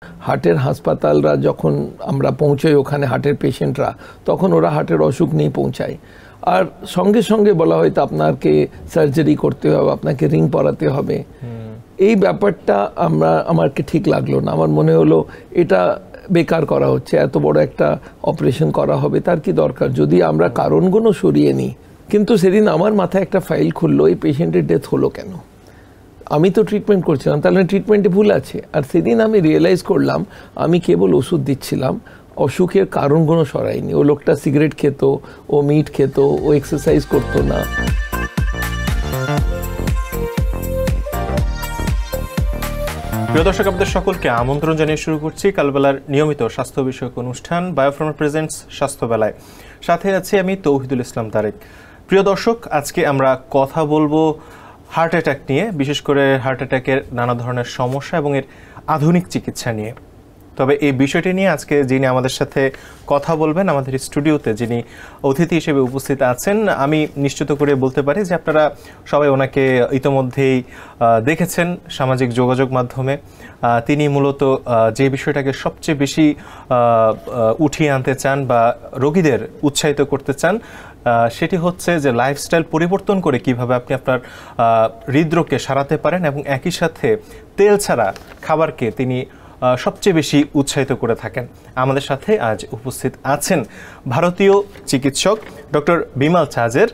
হার্টের হাসপাতালরা যখন আমরা পৌঁছাই ওখানে হার্টের পেশেন্টরা, তখন ওরা হার্টের অসুখ নিয়ে পৌঁছায়, আর সঙ্গে সঙ্গে বলা হয়তো আপনাকে সার্জারি করতে হবে, আপনাকে রিং পরাতে হবে। এই ব্যাপারটা আমাকে ঠিক লাগলো না। আমার মনে হলো এটা বেকার করা হচ্ছে, এত বড় একটা অপারেশন করা হবে, তার কি দরকার যদি আমরা কারণগুলো সরিয়ে নিই। কিন্তু সেদিন আমার মাথায় একটা ফাইল খুললো, এই পেশেন্টের ডেথ হলো কেন? আমি তো ট্রিটমেন্ট করছিলাম, তাহলে ট্রিটমেন্টে ভুল আছে। আর সেদিন আমি রিয়েলাইজ করলাম আমি কেবল ওষুধ দিচ্ছিলাম, অসুখের কারণগুলো সরাইনি। ও লোকটা সিগারেট খেত, ও মিট খেত, ও এক্সারসাইজ করতো না। প্রিয় দর্শক, আপনাদের সকলকে আমন্ত্রণ জানিয়ে শুরু করছি কালবেলার নিয়মিত স্বাস্থ্য বিষয়ক অনুষ্ঠান বায়োফার্মা প্রেজেন্টস স্বাস্থ্যবেলায়। সাথে আছি আমি তৌহিদুল ইসলাম তারেক। প্রিয় দর্শক, আজকে আমরা কথা বলবো হার্ট অ্যাটাক নিয়ে, বিশেষ করে হার্ট অ্যাটাকের নানা ধরনের সমস্যা এবং এর আধুনিক চিকিৎসা নিয়ে। তবে এই বিষয়টি নিয়ে আজকে যিনি আমাদের সাথে কথা বলবেন, আমাদের স্টুডিওতে যিনি অতিথি হিসেবে উপস্থিত আছেন, আমি নিশ্চিত করে বলতে পারি যে আপনারা সবাই ওনাকে ইতোমধ্যেই দেখেছেন সামাজিক যোগাযোগ মাধ্যমে। তিনি মূলত যে বিষয়টাকে সবচেয়ে বেশি উঠিয়ে আনতে চান বা রোগীদের উৎসাহিত করতে চান, সেটি হচ্ছে যে লাইফস্টাইল পরিবর্তন করে কিভাবে আপনি আপনার হৃদরোগকে সারাতে পারেন এবং একই সাথে তেল ছাড়া খাবারকে তিনি সবচেয়ে বেশি উৎসাহিত করে থাকেন। আমাদের সাথে আজ উপস্থিত আছেন ভারতীয় চিকিৎসক doctor Bimal Chhajer,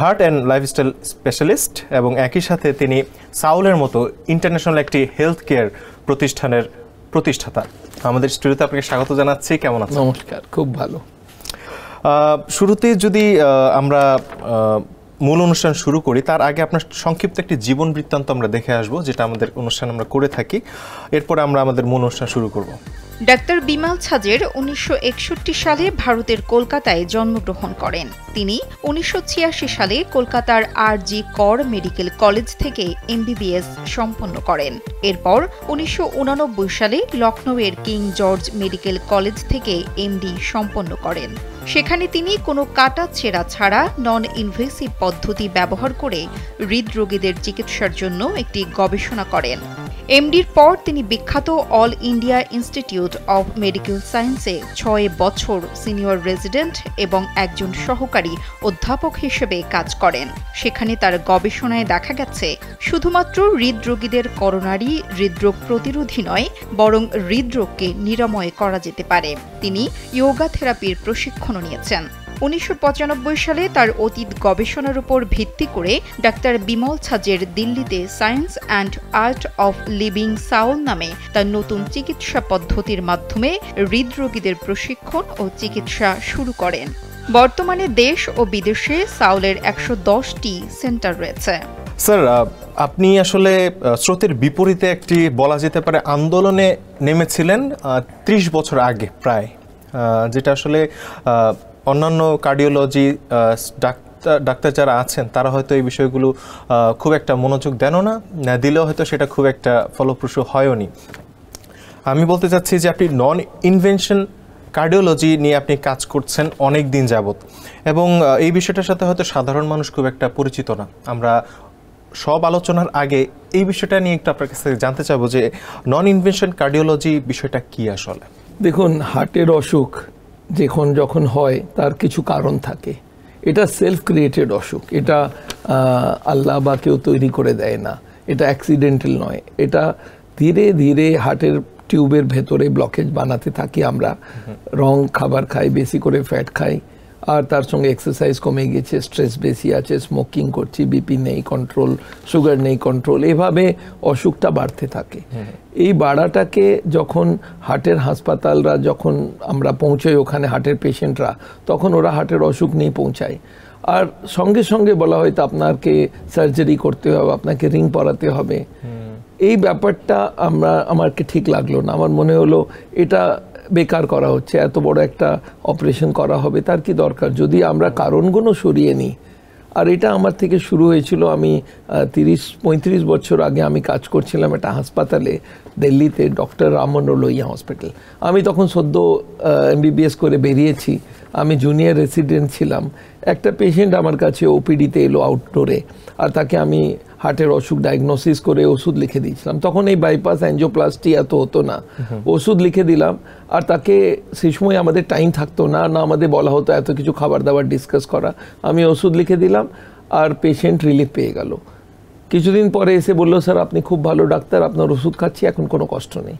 heart and lifestyle specialist, এবং একই সাথে তিনি সাউলের মতো ইন্টারন্যাশনাল একটি হেলথ কেয়ার প্রতিষ্ঠানের প্রতিষ্ঠাতা। আমাদের স্টুডিওতে আপনাকে স্বাগত জানাচ্ছি। কেমন আছেন? নমস্কার, খুব ভালো। শুরুতে যদি আমরা মূল অনুষ্ঠান শুরু করি, তার আগে আপনার সংক্ষিপ্ত একটি জীবন বৃত্তান্ত আমরা দেখে আসবো, যেটা আমাদের অনুষ্ঠান আমরা করে থাকি। এরপরে আমরা আমাদের মূল অনুষ্ঠান শুরু করব। ডাক্তার বিমল ছাজের 1961 সালে ভারতের কলকাতায় জন্মগ্রহণ করেন। তিনি 1986 সালে কলকাতার আর.জি. কর মেডিকেল কলেজ থেকে MBBS সম্পন্ন করেন। এরপর 1989 সালে লখনৌয়ের কিং জর্জ মেডিকেল কলেজ থেকে MD সম্পন্ন করেন। সেখানে তিনি কোনো কাটা ছেঁড়া ছাড়া নন ইনভেসিভ পদ্ধতি ব্যবহার করে হৃদরোগীদের চিকিৎসার জন্য একটি গবেষণা করেন। এমডির পর তিনি বিখ্যাত all India institute of medical সায়েন্সে 6 বছর সিনিয়র রেজিডেন্ট এবং একজন সহকারী অধ্যাপক হিসেবে কাজ করেন। সেখানে তার গবেষণায় দেখা গেছে শুধুমাত্র হৃদরোগীদের করোনারি হৃদরোগ প্রতিরোধী নয়, বরং হৃদরোগকে নিরাময় করা যেতে পারে। তিনি ইয়োগা থেরাপির প্রশিক্ষণও নিয়েছেন। 1995 সালে তার অতীত গবেষণার উপর ভিত্তি করে ডাক্তার বিমল ছাজের দিল্লিতে science and art of living Saul নামে তার নতুন চিকিৎসা পদ্ধতির মাধ্যমে হৃদরোগীদের প্রশিক্ষণ ও চিকিৎসা শুরু করেন। বর্তমানে দেশ ও বিদেশে সাউলের 110টি সেন্টার রয়েছে। স্যার, আপনি আসলে স্রোতের বিপরীতে একটি বলা যেতে পারে আন্দোলনে নেমেছিলেন 30 বছর আগে প্রায়, যেটা আসলে অন্যান্য কার্ডিওলজি ডাক্তার যারা আছেন তারা হয়তো এই বিষয়গুলো খুব একটা মনোযোগ দেনও না, দিলেও হয়তো সেটা খুব একটা ফলপ্রসূ হয়ওনি। আমি বলতে চাচ্ছি যে আপনি নন ইনভেনশন কার্ডিওলজি নিয়ে আপনি কাজ করছেন অনেক দিন যাবত, এবং এই বিষয়টার সাথে হয়তো সাধারণ মানুষ খুব একটা পরিচিত না। আমরা সব আলোচনার আগে এই বিষয়টা নিয়ে একটু আপনার কাছে জানতে চাবো যে নন ইনভেনশন কার্ডিওলজি বিষয়টা কি আসলে। দেখুন, হার্টের অসুখ যখন হয় তার কিছু কারণ থাকে। এটা সেলফ ক্রিয়েটেড অসুখ, এটা আল্লাহ বা কেউ তৈরি করে দেয় না, এটা অ্যাক্সিডেন্টাল নয়। এটা ধীরে ধীরে হার্টের টিউবের ভেতরে ব্লকেজ বানাতে থাকি আমরা। রং খাবার খাই, বেশি করে ফ্যাট খাই, আর তার সঙ্গে এক্সারসাইজ কমে গেছে, স্ট্রেস বেশি আছে, স্মোকিং করছি, বিপি নেই কন্ট্রোল, সুগার নেই কন্ট্রোল, এভাবে অসুখটা বাড়তে থাকে। এই বাড়াটাকে যখন হার্টের হাসপাতালরা যখন আমরা পৌঁছাই ওখানে হার্টের পেশেন্টরা, তখন ওরা হার্টের অসুখ নিয়ে পৌঁছায়, আর সঙ্গে সঙ্গে বলা হয়তো আপনাকে সার্জারি করতে হবে, আপনাকে রিং পরাতে হবে। এই ব্যাপারটা আমাকে ঠিক লাগলো না। আমার মনে হলো এটা বেকার করা হচ্ছে, এত বড় একটা অপারেশন করা হবে, তার কি দরকার যদি আমরা কারণগুলো সরিয়ে নিই। আর এটা আমার থেকে শুরু হয়েছিল। আমি 35 বছর আগে আমি কাজ করছিলাম একটা হাসপাতালে দিল্লিতে, ডক্টর রামমনোহর লোহিয়া হসপিটাল। আমি তখন সদ্য MBBS করে বেরিয়েছি, আমি জুনিয়র রেসিডেন্ট ছিলাম। একটা পেশেন্ট আমার কাছে ওপিডিতে এলো আউটডোরে, আর তাকে আমি হার্টের অসুখ ডায়াগনোসিস করে ওষুধ লিখে দিয়েছিলাম। তখন এই বাইপাস অ্যাঞ্জিওপ্লাস্টি এত হতো না, ওষুধ লিখে দিলাম। আর তাকে সেই সময় আমাদের টাইম থাকতো না, না আমাদের বলা হতো এত কিছু খাবার দাবার ডিসকাস করা। আমি ওষুধ লিখে দিলাম আর পেশেন্ট রিলিফ পেয়ে গেল। কিছুদিন পরে এসে বললো, স্যার আপনি খুব ভালো ডাক্তার, আপনার ওষুধ খাচ্ছি, এখন কোনো কষ্ট নেই।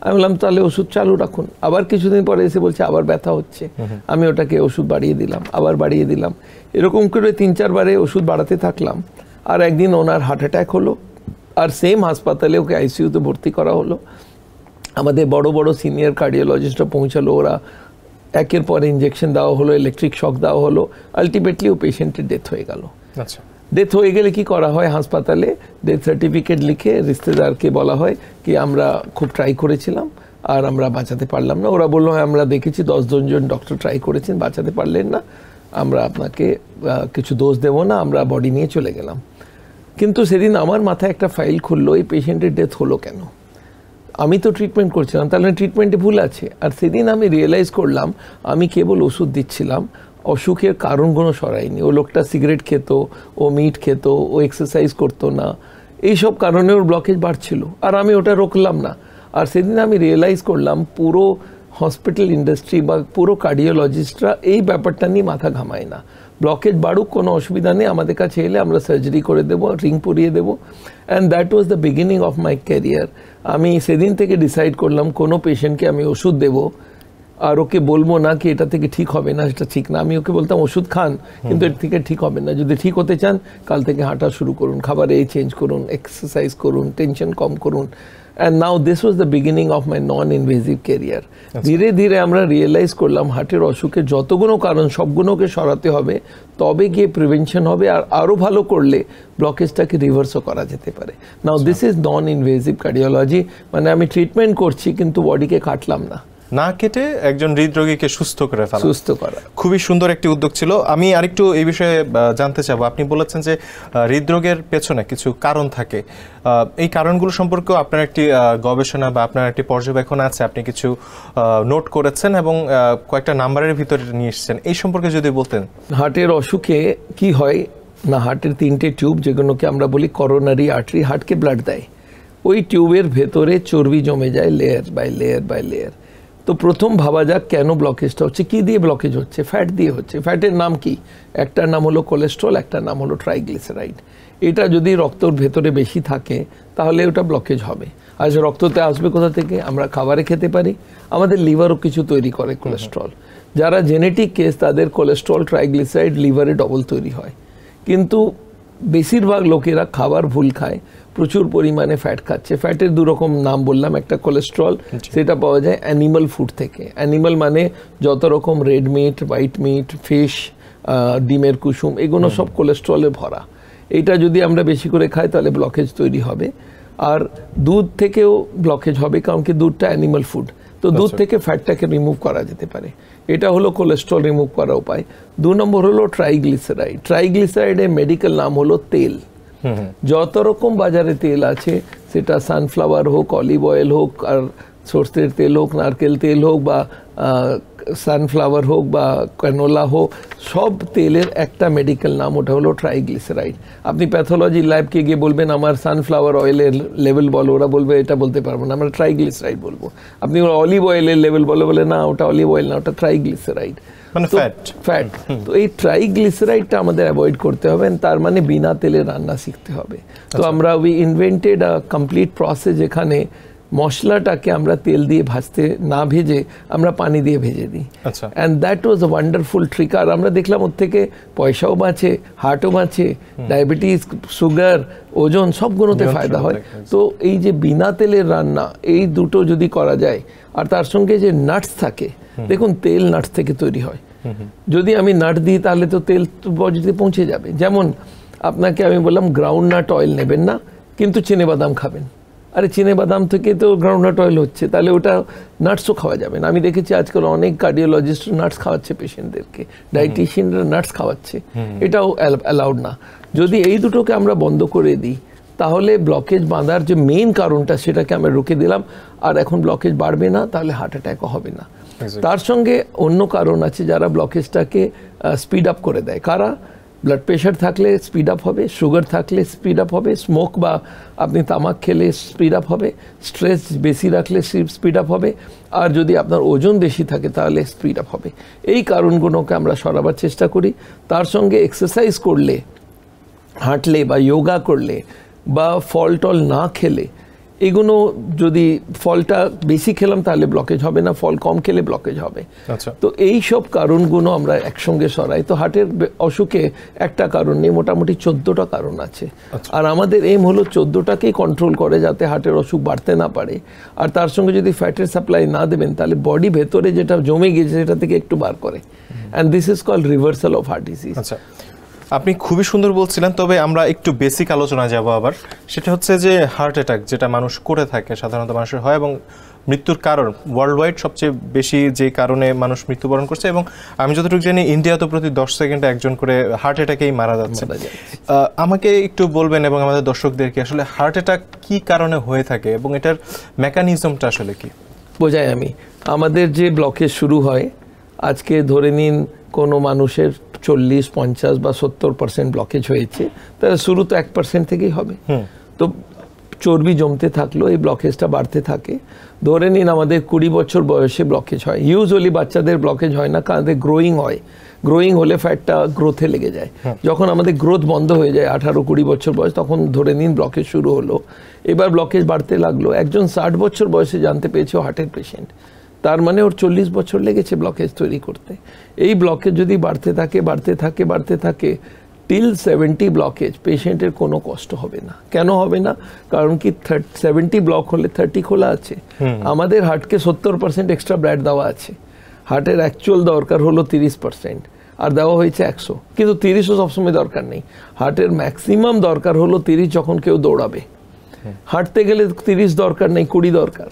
আমি বললাম তাহলে ওষুধ চালু রাখুন। আবার কিছুদিন পরে এসে বলছে আবার ব্যথা হচ্ছে। আমি ওটাকে ওষুধ বাড়িয়ে দিলাম, আবার বাড়িয়ে দিলাম, এরকম করে 3-4 বারে ওষুধ বাড়াতে থাকলাম। আর একদিন ওনার হার্ট অ্যাটাক হলো, আর সেম হাসপাতালে ওকে আইসিইউতে ভর্তি করা হলো। আমাদের বড় বড় সিনিয়র কার্ডিওলজিস্টরা পৌঁছালো, ওরা একের পর ইঞ্জেকশন দেওয়া হলো, ইলেকট্রিক শক দেওয়া হলো, আলটিমেটলি ও পেশেন্টের ডেথ হয়ে গেল। আচ্ছা, ডেথ হয়ে গেলে কি করা হয়, হাসপাতালে ডেথ সার্টিফিকেট লিখে রিশতেদারকে বলা হয় কি আমরা খুব ট্রাই করেছিলাম আর আমরা বাঁচাতে পারলাম না। ওরা বললো হ্যাঁ আমরা দেখেছি 10 জন ডক্টর ট্রাই করেছেন, বাঁচাতে পারলেন না, আমরা আপনাকে কিছু দোষ দেবো না, আমরা বডি নিয়ে চলে গেলাম। কিন্তু সেদিন আমার মাথায় একটা ফাইল খুললো, এই পেশেন্টের ডেথ হলো কেন? আমি তো ট্রিটমেন্ট করছিলাম, তাহলে ট্রিটমেন্টে ভুল আছে। আর সেদিন আমি রিয়েলাইজ করলাম আমি কেবল ওষুধ দিচ্ছিলাম, অসুখের কারণগুলো সরাইনি। ও লোকটা সিগারেট খেত, ও মিট খেত, ও এক্সারসাইজ করতো না, এইসব কারণে ওর ব্লকেজ বাড়ছিল, আর আমি ওটা রোকলাম না। আর সেদিন আমি রিয়েলাইজ করলাম পুরো হসপিটাল ইন্ডাস্ট্রি বা পুরো কার্ডিওলজিস্টরা এই ব্যাপারটা নিয়ে মাথা ঘামায় না। ব্লকেজ বাড়ুক, কোনো অসুবিধা নেই, আমাদের কাছে এলে আমরা সার্জারি করে দেবো, রিং পরিয়ে দেবো। And that was the beginning of my career. আমি সেদিন থেকে ডিসাইড করলাম কোনো পেশেন্টকে আমি ওষুধ দেবো আর ওকে বলবো না কি এটা থেকে ঠিক হবে না, সেটা ঠিক না। আমি ওকে বলতাম ওষুধ খান, কিন্তু এর থেকে ঠিক হবে না। যদি ঠিক হতে চান কাল থেকে হাঁটা শুরু করুন, খাবারে চেঞ্জ করুন, এক্সারসাইজ করুন, টেনশন কম করুন। And now this was the beginning of my non invasive career. ধীরে ধীরে আমরা রিয়েলাইজ করলাম হার্টের অসুখের যতগুলো কারণ সবগুলোকে সরাতে হবে, তবে গিয়ে প্রিভেনশন হবে। আর আরও ভালো করলে ব্লকেজটাকে রিভার্সও করা যেতে পারে। Now this is non invasive cardiology, মানে আমি ট্রিটমেন্ট করছি কিন্তু বডিকে কাটলাম না, না কেটে একজন হৃদরোগীকে সুস্থ করে ফেলা, সুস্থ করা। খুবই সুন্দর একটি উদ্যোগ ছিল। আমি আরেকটু এই বিষয়ে জানতে চাবো, আপনি বলেছেন যে হৃদরোগের পেছনে কিছু কারণ থাকে, এই কারণগুলো সম্পর্কেও আপনার একটি গবেষণা বা আপনার একটি পর্যবেক্ষণ আছে, আপনি কিছু নোট করেছেন এবং কয়েকটা নাম্বারের ভিতরে নিয়ে এসেছেন, এই সম্পর্কে যদি বলতেন। হার্টের অসুখে কি হয় না, হার্টের 3টে টিউব যেগুলোকে আমরা বলি করোনারি আর্টারি, হার্টকে ব্লাড দেয়, ওই টিউবের ভেতরে চর্বি জমে যায় layer by layer by layer. তো প্রথম ভাবা যাক কেন ব্লকেজটা হচ্ছে, কি দিয়ে ব্লকেজ হচ্ছে? ফ্যাট দিয়ে হচ্ছে। ফ্যাটের নাম কি? একটার নাম হলো কোলেস্ট্রল, একটার নাম হলো ট্রাইগ্লিসারাইড। এটা যদি রক্তর ভেতরে বেশি থাকে তাহলে ওটা ব্লকেজ হবে। আর রক্ততে আসবে কোথা থেকে? আমরা খাবারে খেতে পারি, আমাদের লিভারও কিছু তৈরি করে কোলেস্ট্রল। যারা জেনেটিক কেস তাদের কোলেস্ট্রল ট্রাইগ্লিসারাইড লিভারে ডবল তৈরি হয়। কিন্তু বেশিরভাগ লোকেরা খাবার ভুল খায়, প্রচুর পরিমাণে ফ্যাট খাচ্ছে। ফ্যাটের 2 রকম নাম বললাম, একটা কোলেস্ট্রল, সেটা পাওয়া যায় অ্যানিমাল ফুড থেকে। অ্যানিমাল মানে যত রকম red meat, white meat, fish, ডিমের কুসুম, এগুলো সব কোলেস্ট্রলে ভরা। এইটা যদি আমরা বেশি করে খাই তাহলে ব্লকেজ তৈরি হবে। আর দুধ থেকেও ব্লকেজ হবে, কারণ কি দুধটা অ্যানিমাল ফুড, তো দুধ থেকে ফ্যাটটাকে রিমুভ করা যেতে পারে। এটা হলো কোলেস্ট্রল রিমুভ করার উপায়। 2 নম্বর হলো ট্রাইগ্লিসারাইড। ট্রাইগ্লিসারাইডের মেডিকেল নাম হলো তেল। যত রকম বাজারে তেল আছে, সেটা সানফ্লাওয়ার হোক, অলিভ অয়েল হোক, আর সর্ষের তেল হোক, নারকেল তেল হোক, বা সানফ্লাওয়ার হোক, বা ক্যানোলা হোক, সব তেলের একটা মেডিকেল নাম, ওটা হলো ট্রাইগ্লিসারাইড। আপনি প্যাথোলজি ল্যাবকে গিয়ে বলবেন আমার সানফ্লাওয়ার অয়েলের লেভেল বলো, ওরা বলবে এটা বলতে পারবো না, আমরা ট্রাইগ্লিসারাইড বলবো। আপনি অলিভ অয়েলের লেভেল বলে না, ওটা অলিভ অয়েল না, ওটা ট্রাইগ্লিসারাইড, মানে ফ্যাট। তো এই ট্রাইগ্লিসারাইডটা আমাদের অ্যাভয়েড করতে হবে, তার মানে বিনা তেলে রান্না শিখতে হবে। তো আমরা we invented a complete process, যেখানে মশলাটাকে আমরা তেল দিয়ে ভাজতে না ভেজে আমরা পানি দিয়ে ভেজে দিই। And that was a wonderful trick. আর আমরা দেখলাম ওর থেকে পয়সাও বাঁচে, হার্টও বাঁচে, ডায়াবেটিস, সুগার, ওজন সবগুলোতে ফায়দা হয়। তো এই যে বিনা তেলের রান্না, এই দুটো যদি করা যায়, আর তার সঙ্গে যে নাটস থাকে, দেখুন তেল নাটস থেকে তৈরি হয়। যদি আমি নাট দিই তাহলে তো তেল বডিতে পৌঁছে যাবে। যেমন আপনাকে আমি বললাম গ্রাউন্ড নাট অয়েল নেবেন না, কিন্তু চিনেবাদাম খাবেন। আরে চিনেবাদাম থেকে তো গ্রাউন্ডনাট অয়েল হচ্ছে, তাহলে ওটা নাটসও খাওয়া যাবে না। আমি দেখেছি আজকাল অনেক কার্ডিওলজিস্ট নাটস খাওয়াচ্ছে পেশেন্টদেরকে, ডায়েটিশিয়ানরা নাটস খাওয়াচ্ছে, এটাও অ্যালাউড না। যদি এই দুটোকে আমরা বন্ধ করে দিই তাহলে ব্লকেজ বাঁধার যে মেইন কারণটা সেটাকে আমরা রুখে দিলাম, আর এখন ব্লকেজ বাড়বে না, তাহলে হার্ট অ্যাটাকও হবে না। তার সঙ্গে অন্য কারণ আছে যারা ব্লকেজটাকে স্পিড আপ করে দেয়। কারা? ব্লাড প্রেশার থাকলে স্পিড আপ হবে, সুগার থাকলে স্পিড আপ হবে, স্মোক বা আপনি তামাক খেলে স্পিড আপ হবে, স্ট্রেস বেশি রাখলে স্পিড আপ হবে, আর যদি আপনার ওজন বেশি থাকে তাহলে স্পিড আপ হবে। এই কারণগুলোকে আমরা সরাবার চেষ্টা করি। তার সঙ্গে এক্সারসাইজ করলে, হাঁটলে বা যোগা করলে বা ফল টল না খেলে, এগুলো যদি ফলটা বেশি খেলাম তাহলে ব্লকেজ হবে না, ফল কম খেলে ব্লকেজ হবে। তো এই সব কারণগুলো আমরা একসঙ্গে সরাই। তো হার্টের অসুখে একটা কারণ নেই, মোটামুটি 14টা কারণ আছে। আর আমাদের এম হলো 14টাকেই কন্ট্রোল করে যাতে হার্টের অসুখ বাড়তে না পারে। আর তার সঙ্গে যদি ফ্যাটের সাপ্লাই না দেবেন তাহলে বডি ভেতরে যেটা জমে গিয়েছে সেটা থেকে একটু বার করে। And this is called reversal of heart disease. আপনি খুবই সুন্দর বলছিলেন, তবে আমরা একটু বেসিক আলোচনায় যাব আবার। সেটা হচ্ছে যে হার্ট অ্যাটাক যেটা মানুষ করে থাকে, সাধারণত মানুষের হয়, এবং মৃত্যুর কারণ ওয়ার্ল্ড ওয়াইড সবচেয়ে বেশি যে কারণে মানুষ মৃত্যুবরণ করছে, এবং আমি যতটুকু জানি ইন্ডিয়াতে প্রতি 10 সেকেন্ডে একজন করে হার্ট অ্যাটাকেই মারা যাচ্ছে। আমাকে একটু বলবেন এবং আমাদের দর্শকদেরকে আসলে হার্ট অ্যাটাক কি কারণে হয়ে থাকে এবং এটার মেকানিজমটা আসলে কি বোঝাই। আমাদের যে ব্লকেজ শুরু হয়, আজকে ধরে নিন কোনো মানুষের 40, 50 বা 70% ব্লকেজ হয়েছে, তাহলে শুরু তো 1% থেকেই হবে। তো চর্বি জমতে থাকলো, এই ব্লকেজটা বাড়তে থাকে। ধরে নিন আমাদের 20 বছর বয়সে ব্লকেজ হয়। ইউজুয়ালি বাচ্চাদের ব্লকেজ হয় না, কারণ গ্রোয়িং হয়। গ্রোয়িং হলে ফ্যাটটা গ্রোথে লেগে যায়। যখন আমাদের গ্রোথ বন্ধ হয়ে যায় 18-20 বছর বয়স, তখন ধরে নিন ব্লকেজ শুরু হলো। এবার ব্লকেজ বাড়তে লাগলো। একজন 60 বছর বয়সে জানতে পেরেছে ও হার্টের পেশেন্ট, তার মানে ওর 40 বছর লেগেছে ব্লকেজ তৈরি করতে। এই ব্লকেজ যদি বাড়তে থাকে টিল 70 ব্লকেজ, পেশেন্টের কোনো কষ্ট হবে না। কেন হবে না? কারণ কি 70 ব্লক হলে 30 খোলা আছে। আমাদের হার্টকে 70% এক্সট্রা ব্লাড দেওয়া আছে। হার্টের অ্যাকচুয়াল দরকার হলো 30%, আর দেওয়া হয়েছে 100, কিন্তু 30ও সবসময় দরকার নেই। হার্টের ম্যাক্সিমাম দরকার হলো 30 যখন কেউ দৌড়াবে। হাঁটতে গেলে 30 দরকার নেই, 20 দরকার।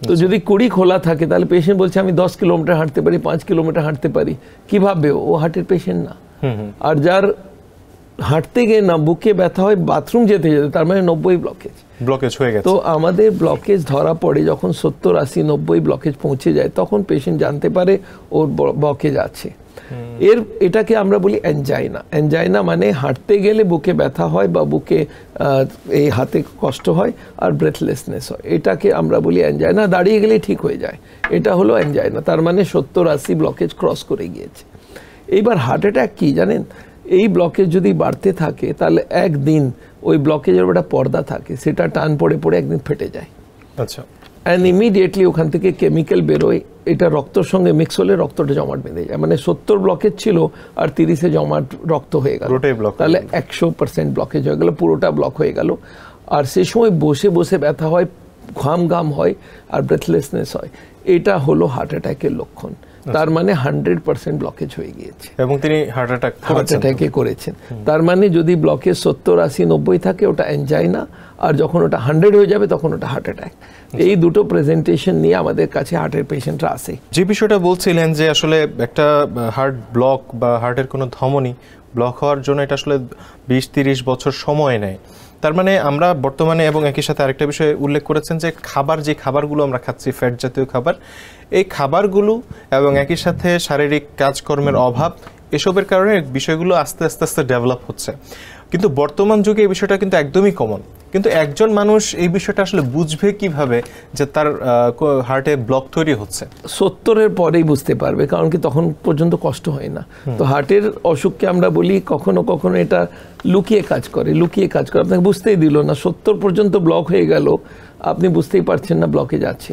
তো যদি 20 খোলা থাকে তাহলে পেশেন্ট বলছে আমি 10 কিলোমিটার হাঁটতে পারি, 5 কিলোমিটার হাঁটতে পারি, কি ভাববে? ও হার্টের পেশেন্ট না। আর যার হাঁটতে গিয়ে না বুকে ব্যথা হয়, বাথরুম যেতে তার মানে 90 ব্লকেজ হয়ে গেছে। তো আমাদের ব্লকেজ ধরা পড়ে যখন 70, 80, 90 ব্লকেজ পৌঁছে যায়, তখন পেশেন্ট জানতে পারে ওর ব্লকেজ আছে। এটাকে আমরা বলি অ্যানজাইনা। অ্যানজাইনা মানে হাঁটতে গেলে বুকে ব্যথা হয় বা বুকে এই হাতে কষ্ট হয় আর ব্রেথলেসনেস হয়, এটাকে আমরা বলি অ্যানজাইনা। দাঁড়িয়ে গেলে ঠিক হয়ে যায়, এটা হলো অ্যানজাইনা। তার মানে 70-80 ব্লকেজ ক্রস করে গিয়েছে। এইবার হার্ট অ্যাটাক কি জানেন? এই ব্লকেজ যদি বাড়তে থাকে তাহলে একদিন ওই ব্লকেজের একটা পর্দা থাকে, সেটা টান পড়ে একদিন ফেটে যায়। আচ্ছা। অ্যান্ড ইমিডিয়েটলি ওখান থেকে কেমিক্যাল বেরোয়, এটা রক্তর সঙ্গে মিক্স হলে রক্তটা জমাট বেঁধে যায়। মানে 70 ব্লকেজ ছিল আর 30-এ জমাট রক্ত হয়ে গেল, তাহলে 100% ব্লকেজ হয়ে গেল, পুরোটা ব্লক হয়ে গেল। আর সে সময় বসে ব্যথা হয়, ঘাম হয় আর ব্রেথলেসনেস হয়। এটা হলো হার্ট অ্যাটাকের লক্ষণ। তার মানে 100% ব্লকেজ হয়ে গিয়েছে এবং তিনি হার্ট অ্যাটাকে করেছেন। তার মানে যদি ব্লকেজ 70, 80, 90 থাকে ওটা অ্যানজাইনা, আর যখন ওটা 100 হয়ে যাবে তখন ওটা হার্ট অ্যাটাক। এই দুটো প্রেজেন্টেশন নিয়ে আমাদের কাছে হার্টের পেশেন্টরা আসে। যে বিষয়টা বলছিলেন যে আসলে একটা হার্ট ব্লক বা হার্টের কোনো ধমনী ব্লক হওয়ার জন্য এটা আসলে 20-30 বছর সময় নেয়। তার মানে আমরা বর্তমানে, এবং একই সাথে আরেকটা বিষয় উল্লেখ করেছেন যে যে খাবারগুলো আমরা খাচ্ছি, ফ্যাট জাতীয় খাবার, এই খাবারগুলো এবং একই সাথে শারীরিক কাজকর্মের অভাব, এসবের কারণে বিষয়গুলো আস্তে আস্তে ডেভেলপ হচ্ছে। কিন্তু বর্তমান যুগে এই বিষয়টা কিন্তু একদমই কমন। কিন্তু একজন মানুষ এই বিষয়টা আসলে বুঝবে কিভাবে যে তার হার্টে ব্লক তৈরি হচ্ছে? 70-এর পরেই বুঝতে পারবে, কারণ কি তখন পর্যন্ত কষ্ট হয় না। তো হার্টের অসুখকে আমরা বলি কখনো কখনো এটা লুকিয়ে কাজ করে। আপনাকে বুঝতেই দিল না, 70 পর্যন্ত ব্লক হয়ে গেল, আপনি বুঝতেই পারছেন না ব্লকেজ আছে।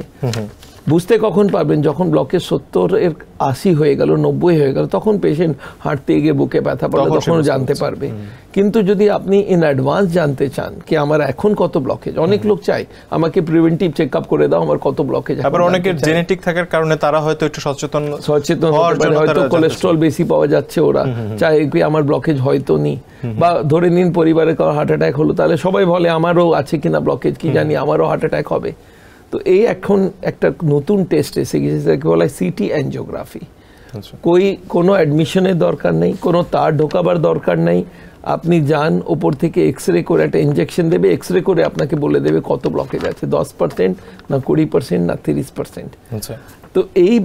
বুঝতে কখন পারবেন? যখন ব্লকেজ 70-এর 80 হয়ে গেল, 90 হয়ে গেল, তখন পেশেন্ট হাঁটতে গিয়ে বুকে ব্যথা পড়লে তখন জানতে পারবে। কিন্তু যদি আপনি ইন অ্যাডভান্স জানতে চান কি আমার এখন কত ব্লকেজ, অনেক লোক চায় আমাকে প্রিভেন্টিভ চেক আপ করে দাও আমার কত ব্লকেজ। আবার অনেকের জেনেটিক থাকার কারণে তারা হয়তো একটু সচেতন হয়তো কোলেস্ট্রল বেশি পাওয়া যাচ্ছে, ওরা চায় কি আমার ব্লকেজ হয়তো নেই। বা ধরে নিন পরিবারে কারো হার্ট অ্যাটাক হলো, তাহলে সবাই বলে আমারও আছে কিনা ব্লকেজ, কি জানি আমারও হার্ট অ্যাটাক হবে। তো এই এখন একটা নতুন টেস্ট এসে গেছে, যাকে বলা হয় সিটি অ্যানজিওগ্রাফি। কোনো অ্যাডমিশনের দরকার নেই, কোনো তার ঢোকাবার দরকার নেই। আপনি যান, ওপর থেকে এক্সরে করে একটা ইনজেকশন দেবে, এক্সরে করে আপনাকে বলে দেবে কত ব্লকেজ আছে, 10% না 20% না 30%। তো এই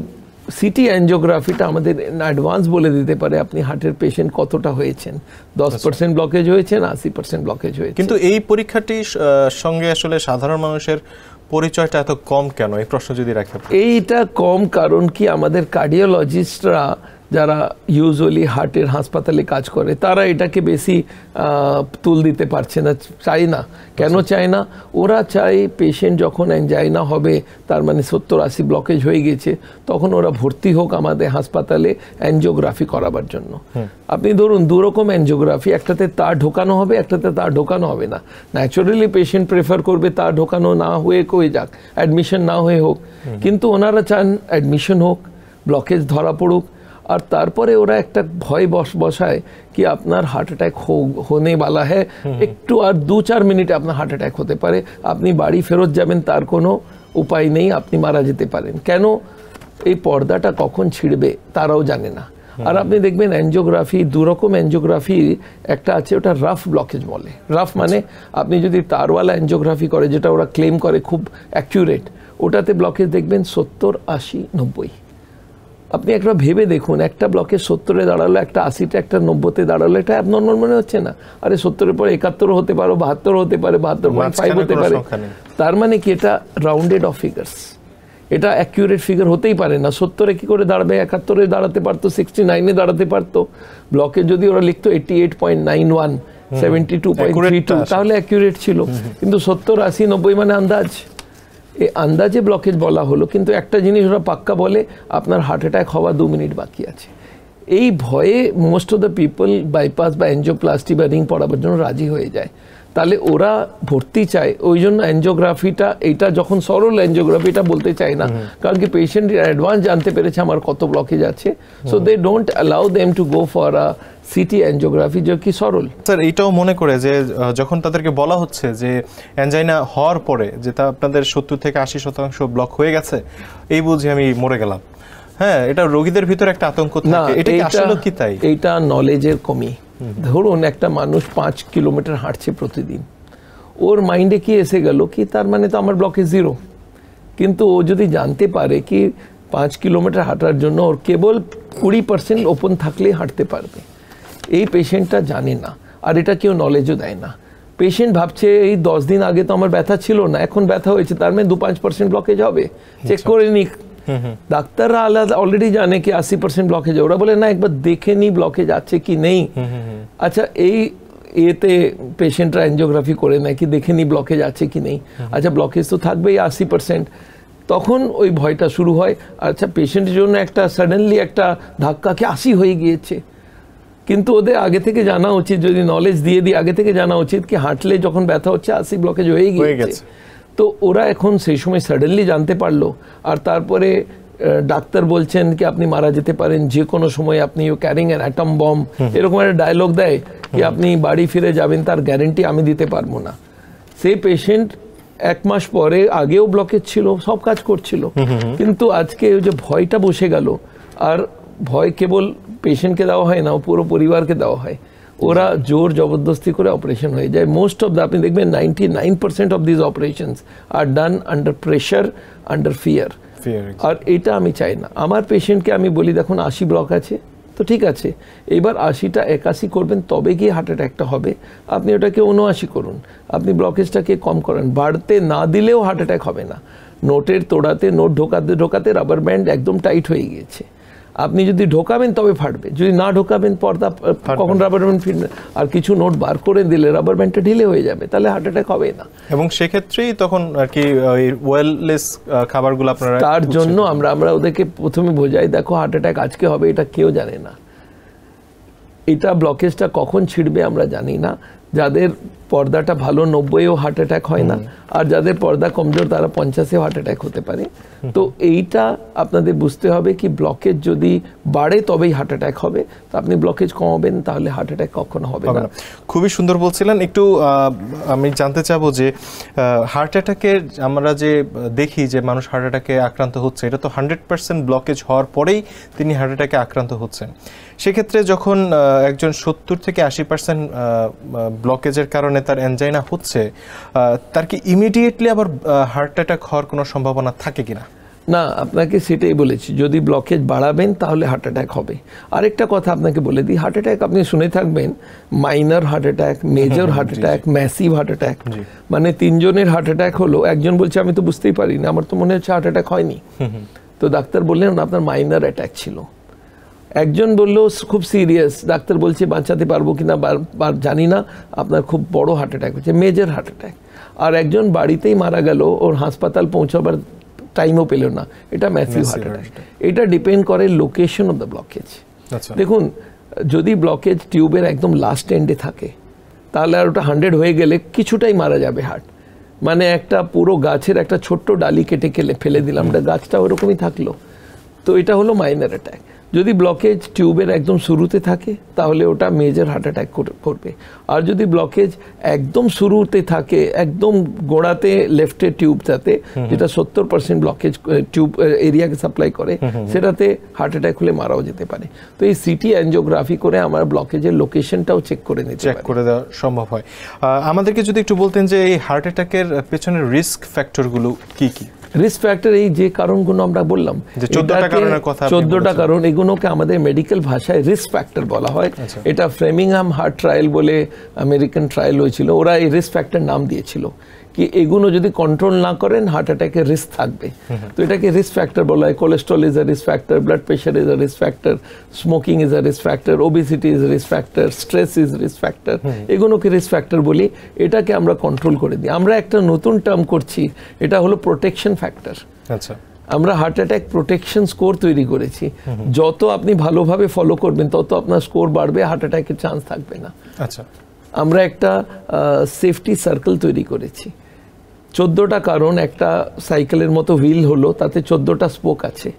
সিটি অ্যাঞ্জিওগ্রাফিটা আমাদের অ্যাডভান্স বলে দিতে পারে আপনি হার্টের পেশেন্ট কতটা হয়েছেন, 10% ব্লকেজ হয়েছেন, 80% ব্লকেজ হয়েছে। কিন্তু এই পরীক্ষাটির সঙ্গে আসলে সাধারণ মানুষের পরিচয়টা এত কম কেন, এই প্রশ্ন যদি রাখি? এইটা কম কারণ কি আমাদের কার্ডিওলজিস্টরা যারা ইউজুয়ালি হার্টের হাসপাতালে কাজ করে তারা এটাকে বেশি তুল দিতে পারছে না, চাই না। কেন চায় না? ওরা চায় পেশেন্ট যখন অ্যাঞ্জাইনা হবে, তার মানে 70-80 ব্লকেজ হয়ে গেছে, তখন ওরা ভর্তি হোক আমাদের হাসপাতালে অ্যাঞ্জিওগ্রাফি করাবার জন্য। আপনি ধরুন দুরকম অ্যাঞ্জিওগ্রাফি, একটাতে তার ঢোকানো হবে, একটাতে তার ঢোকানো হবে না। ন্যাচারালি পেশেন্ট প্রেফার করবে তার ঢোকানো না হয়ে যাক, অ্যাডমিশন না হয়ে হোক, কিন্তু ওনারা চান অ্যাডমিশন হোক, ব্লকেজ ধরা পড়ুক। আর তারপরে ওরা একটা ভয় বসায় কি আপনার হার্ট অ্যাটাক হোনে বালা হ্যাঁ, একটু আর 2-4 মিনিটে আপনার হার্ট অ্যাটাক হতে পারে, আপনি বাড়ি ফেরত যাবেন তার কোনো উপায় নেই, আপনি মারা যেতে পারেন। কেন? এই পর্দাটা কখন ছিঁড়বে তারাও জানে না। আর আপনি দেখবেন অ্যাঞ্জিওগ্রাফি, দুরকম অ্যাঞ্জিওগ্রাফি, একটা আছে ওটা রাফ ব্লকেজ বলে। রাফ মানে আপনি যদি তারওয়ালা অ্যাঞ্জিওগ্রাফি করে, যেটা ওরা ক্লেম করে খুব অ্যাকিউরেট, ওটাতে ব্লকেজ দেখবেন 70, 80, 90। আপনি একটা ভেবে দেখুন, একটা ব্লকে 70-এ দাঁড়ালো, একটা 80-তে, একটা 90-তে দাঁড়ালো, এটা অ্যাবনর্মাল মনে হচ্ছে না? আরে 70-এর পরে 71 হতে পারে, 72 হতে পারে, 72.5 হতে পারে। তার মানে কি এটা রাউন্ডেড অফ ফিগার্স, এটা অ্যাকিউরেট ফিগার হতেই পারে না। 70-এ কি করে দাঁড়াবে? 71-এ দাঁড়াতে পারতো, 69-এ দাঁড়াতে পারতো। ব্লকে যদি ওরা লিখতো 88.91, 72.32, তাহলে অ্যাকিউরেট ছিল। কিন্তু 70, 80, 90 মানে আন্দাজ। এই আন্দাজে ব্লকেজ বলা হলো, কিন্তু একটা জিনিস ওরা পাক্কা বলে, আপনার হার্ট অ্যাটাক হওয়া 2 মিনিট বাকি আছে। এই ভয়ে most of the people bypass বা অ্যাঞ্জিওপ্লাস্টি বা রিং পড়াবার জন্য রাজি হয়ে যায়। তাহলে ওরা ভর্তি চায়, ওই জন্য অ্যাঞ্জিওগ্রাফিটা, এইটা যখন সরল অ্যাঞ্জিওগ্রাফিটা বলতে চায় না, কারণ কি পেশেন্ট অ্যাডভান্স জানতে পেরেছে আমার কত ব্লকেজ আছে, so they don't allow them to go for a CT angiography, যে কি সরল। স্যার এইটাও মনে করে যে যখন তাদেরকে বলা হচ্ছে যে অ্যাঞ্জাইনা হওয়ার পরে যে তা আপনাদের 70 থেকে 80% ব্লক হয়ে গেছে, এই বুঝে আমি মরে গেলাম, হ্যাঁ, এটা রোগীদের ভিতরে একটা আতঙ্ক থাকে। এটা কি আসলে কি তাই? এইটা নলেজের কমি। ধরুন একটা মানুষ 5 কিলোমিটার হাঁটছে প্রতিদিন, ওর মাইন্ডে কি এসে গেল কি তার মানে তো আমার ব্লকে 0। কিন্তু ও যদি জানতে পারে কি 5 কিলোমিটার হাঁটার জন্য ওর কেবল 20% ওপেন থাকলেই হাঁটতে পারবে, এই পেশেন্টটা জানে না, আর এটা কেউ নলেজও দেয় না। পেশেন্ট ভাবছে এই 10 দিন আগে তো আমার ব্যথা ছিল না, এখন ব্যথা হয়েছে, তার মানে 2-5% ব্লকেজ হবে, চেক করে নিক। ডাক্তাররা আলাদা অলরেডি জানে কি 80% ব্লকেজ, ওরা বলে না একবার দেখে নি ব্লকেজ আছে কি নেই। আচ্ছা, এই এতে পেশেন্টরা অ্যাঞ্জিওগ্রাফি করে নেয় কি দেখে নি ব্লকেজ আছে কি নেই। আচ্ছা, ব্লকেজ তো থাকবেই 80%, তখন ওই ভয়টা শুরু হয়। আচ্ছা, পেশেন্টের জন্য একটা সাডেনলি একটা ধাক্কা কি 80 হয়ে গিয়েছে, কিন্তু ওদের আগে থেকে জানা উচিত, যদি নলেজ দিয়ে দিই আগে থেকে জানা উচিত কি হাঁটলে যখন ব্যথা হচ্ছে 80 ব্লকেজ হয়ে গিয়েছে। তো ওরা এখন সেই সময় সাডেনলি জানতে পারলো, আর তারপরে ডাক্তার বলছেন কি আপনি মারা যেতে পারেন যে কোনো সময়, আপনি you carrying an atom bomb, এরকম একটা ডায়লগ দেয় কি আপনি বাড়ি ফিরে যাবেন তার গ্যারেন্টি আমি দিতে পারবো না। সেই পেশেন্ট 1 মাস পরে, আগেও ব্লকেজ ছিল, সব কাজ করছিল, কিন্তু আজকে ওই যে ভয়টা বসে গেল, আর ভয় কেবল পেশেন্টকে দেওয়া হয় না, পুরো পরিবারকে দেওয়া হয়। ওরা জোর জবরদস্তি করে অপারেশন হয়ে যায়। মোস্ট অফ দ্য, আপনি দেখবেন 99% of this operations are done under pressure, under fear. আর এটা আমি চাই না। আমার পেশেন্টকে আমি বলি দেখুন 80 ব্লক আছে, তো ঠিক আছে, এবার 80টা 81 করবেন, তবে গিয়ে হার্ট অ্যাটাকটা হবে। আপনি ওটাকে 79 করুন, আপনি ব্লকেজটাকে কম করেন, বাড়তে না দিলেও হার্ট অ্যাটাক হবে না। নোটের তোড়াতে নোট ঢোকাতে ঢোকাতে রাবার ব্যান্ড একদম টাইট হয়ে গিয়েছে, আপনি যদি ঢোকাবেন তবে ফাটবে, যদি না ঢোকাবেন পর্দা কখন রাবার ব্যান্ড ফিটবে, আর কিছু নোট বার করে দিলে রাবার ব্যান্ডটা ঢিলে হয়ে যাবে, তাহলে হার্ট অ্যাটাক হবে না। এবং সেক্ষেত্রেই তখন আর কি ওয়েলনেস খাবারগুলো আপনারা, তার জন্য আমরা ওদেরকে প্রথমে বোঝাই, দেখো হার্ট অ্যাটাক আজকে হবে এটা কেউ জানে না, এটা ব্লকেজটা কখন ছিড়বে আমরা জানি না। যাদের পর্দাটা ভালো 90-এও হার্ট অ্যাটাক হয় না, আর যাদের পর্দা কমজোর তারা 50-এও হার্ট অ্যাটাক হতে পারে। তো এইটা আপনাদের বুঝতে হবে কি ব্লকেজ যদি বাড়ে তবেই হার্ট অ্যাটাক হবে, তো আপনি ব্লকেজ কমাবেন তাহলে হার্ট অ্যাটাক কখনো হবে না। খুবই সুন্দর বলছিলেন। একটু আমি জানতে চাবো যে হার্ট অ্যাটাকের আমরা যে দেখি যে মানুষ হার্ট অ্যাটাকে আক্রান্ত হচ্ছে, এটা তো 100% ব্লকেজ হওয়ার পরেই তিনি হার্ট অ্যাটাকে আক্রান্ত হচ্ছেন। সেক্ষেত্রে যখন একজন 70 থেকে 80% ব্লকেজের কারণে তার অ্যাঞ্জাইনা হচ্ছে, তার কি ইমিডিয়েটলি আবার হার্ট অ্যাটাক হওয়ার কোনো সম্ভাবনা থাকে কিনা? না, আপনাকে সেটাই বলেছি, যদি ব্লকেজ বাড়াবেন তাহলে হার্ট অ্যাটাক হবে। আরেকটা কথা আপনাকে বলে দিই, হার্ট অ্যাটাক আপনি শুনে থাকবেন minor heart attack, major heart attack, massive heart attack. মানে 3 জনের হার্ট অ্যাটাক হলো, একজন বলছে আমি তো বুঝতেই পারি না, আমার তো মনে হচ্ছে হার্ট অ্যাটাক হয়নি। তো ডাক্তার বললেন আপনার মাইনর অ্যাটাক ছিল। একজন বললো খুব সিরিয়াস, ডাক্তার বলছে বাঁচাতে পারবো কিনা জানি না, আপনার খুব বড় হার্ট অ্যাটাক হচ্ছে, মেজর হার্ট অ্যাটাক। আর একজন বাড়িতেই মারা গেল, ওর হাসপাতাল পৌঁছাবার টাইমও পেল না, এটা ম্যাসিভ হার্ট অ্যাটাক। এটা ডিপেন্ড করে লোকেশন অফ দ্য ব্লকেজ। দেখুন, যদি ব্লকেজ টিউবের একদম লাস্ট এন্ডে থাকে তাহলে আর ওটা 100 হয়ে গেলে কিছুটাই মারা যাবে হার্ট। মানে একটা পুরো গাছের একটা ছোট্ট ডালি কেটে ফেলে দিলাম, গাছটা ওরকমই থাকলো। তো এটা হলো মাইনর অ্যাটাক। যদি ব্লকেজ টিউবের একদম শুরুতে থাকে তাহলে ওটা মেজর হার্ট অ্যাটাক করবে। আর যদি ব্লকেজ একদম শুরুতে থাকে, একদম গোড়াতে লেফটের টিউবটাতে, যেটা 70% ব্লকেজ টিউব এরিয়াকে সাপ্লাই করে, সেটাতে হার্ট অ্যাটাক হলে মারাও যেতে পারে। তো এই সিটি অ্যাঞ্জিওগ্রাফি করে আমার ব্লকেজের লোকেশনটাও চেক করে নিতে চেক করে দেওয়া সম্ভব হয়। আমাদেরকে যদি একটু বলতেন যে এই হার্ট অ্যাটাকের পেছনের রিস্ক ফ্যাক্টরগুলো কি কি? রিস্ক ফ্যাক্টর এই যে কারণগুলো আমরা বললাম, 14টা কারণ, এগুলোকে আমাদের মেডিকেল ভাষায় রিস্ক ফ্যাক্টর বলা হয়। এটা ফ্রেমিংহাম হার্ট ট্রায়াল বলে আমেরিকান ট্রায়াল হয়েছিল, ওরা এই রিস্ক ফ্যাক্টর নাম দিয়েছিল কি এগুলো যদি কন্ট্রোল না করেন হার্ট অ্যাটাকের রিস্ক থাকবে। তো এটাকে রিস্ক ফ্যাক্টর বলা হয়। Cholesterol is a risk factor, blood pressure is a risk factor, smoking is a risk factor, obesity is risk factor, stress is risk factor. এগুলোকে রিস্ক ফ্যাক্টর বলি, এটাকে আমরা কন্ট্রোল করে দিই। আমরা একটা নতুন টার্ম করছি, এটা হলো প্রোটেকশন ফ্যাক্টর। আচ্ছা, আমরা হার্ট অ্যাটাক প্রোটেকশন স্কোর তৈরি করেছি। যত আপনি ভালোভাবে ফলো করবেন তত আপনার স্কোর বাড়বে, হার্ট অ্যাটাকের চান্স থাকবে না। আচ্ছা, আমরা একটা সেফটি সার্কেল তৈরি করেছি। 14টা কারণ, একটা সাইকেলের মতো হুইল হলো, তাতে 14টা স্পোক আছে,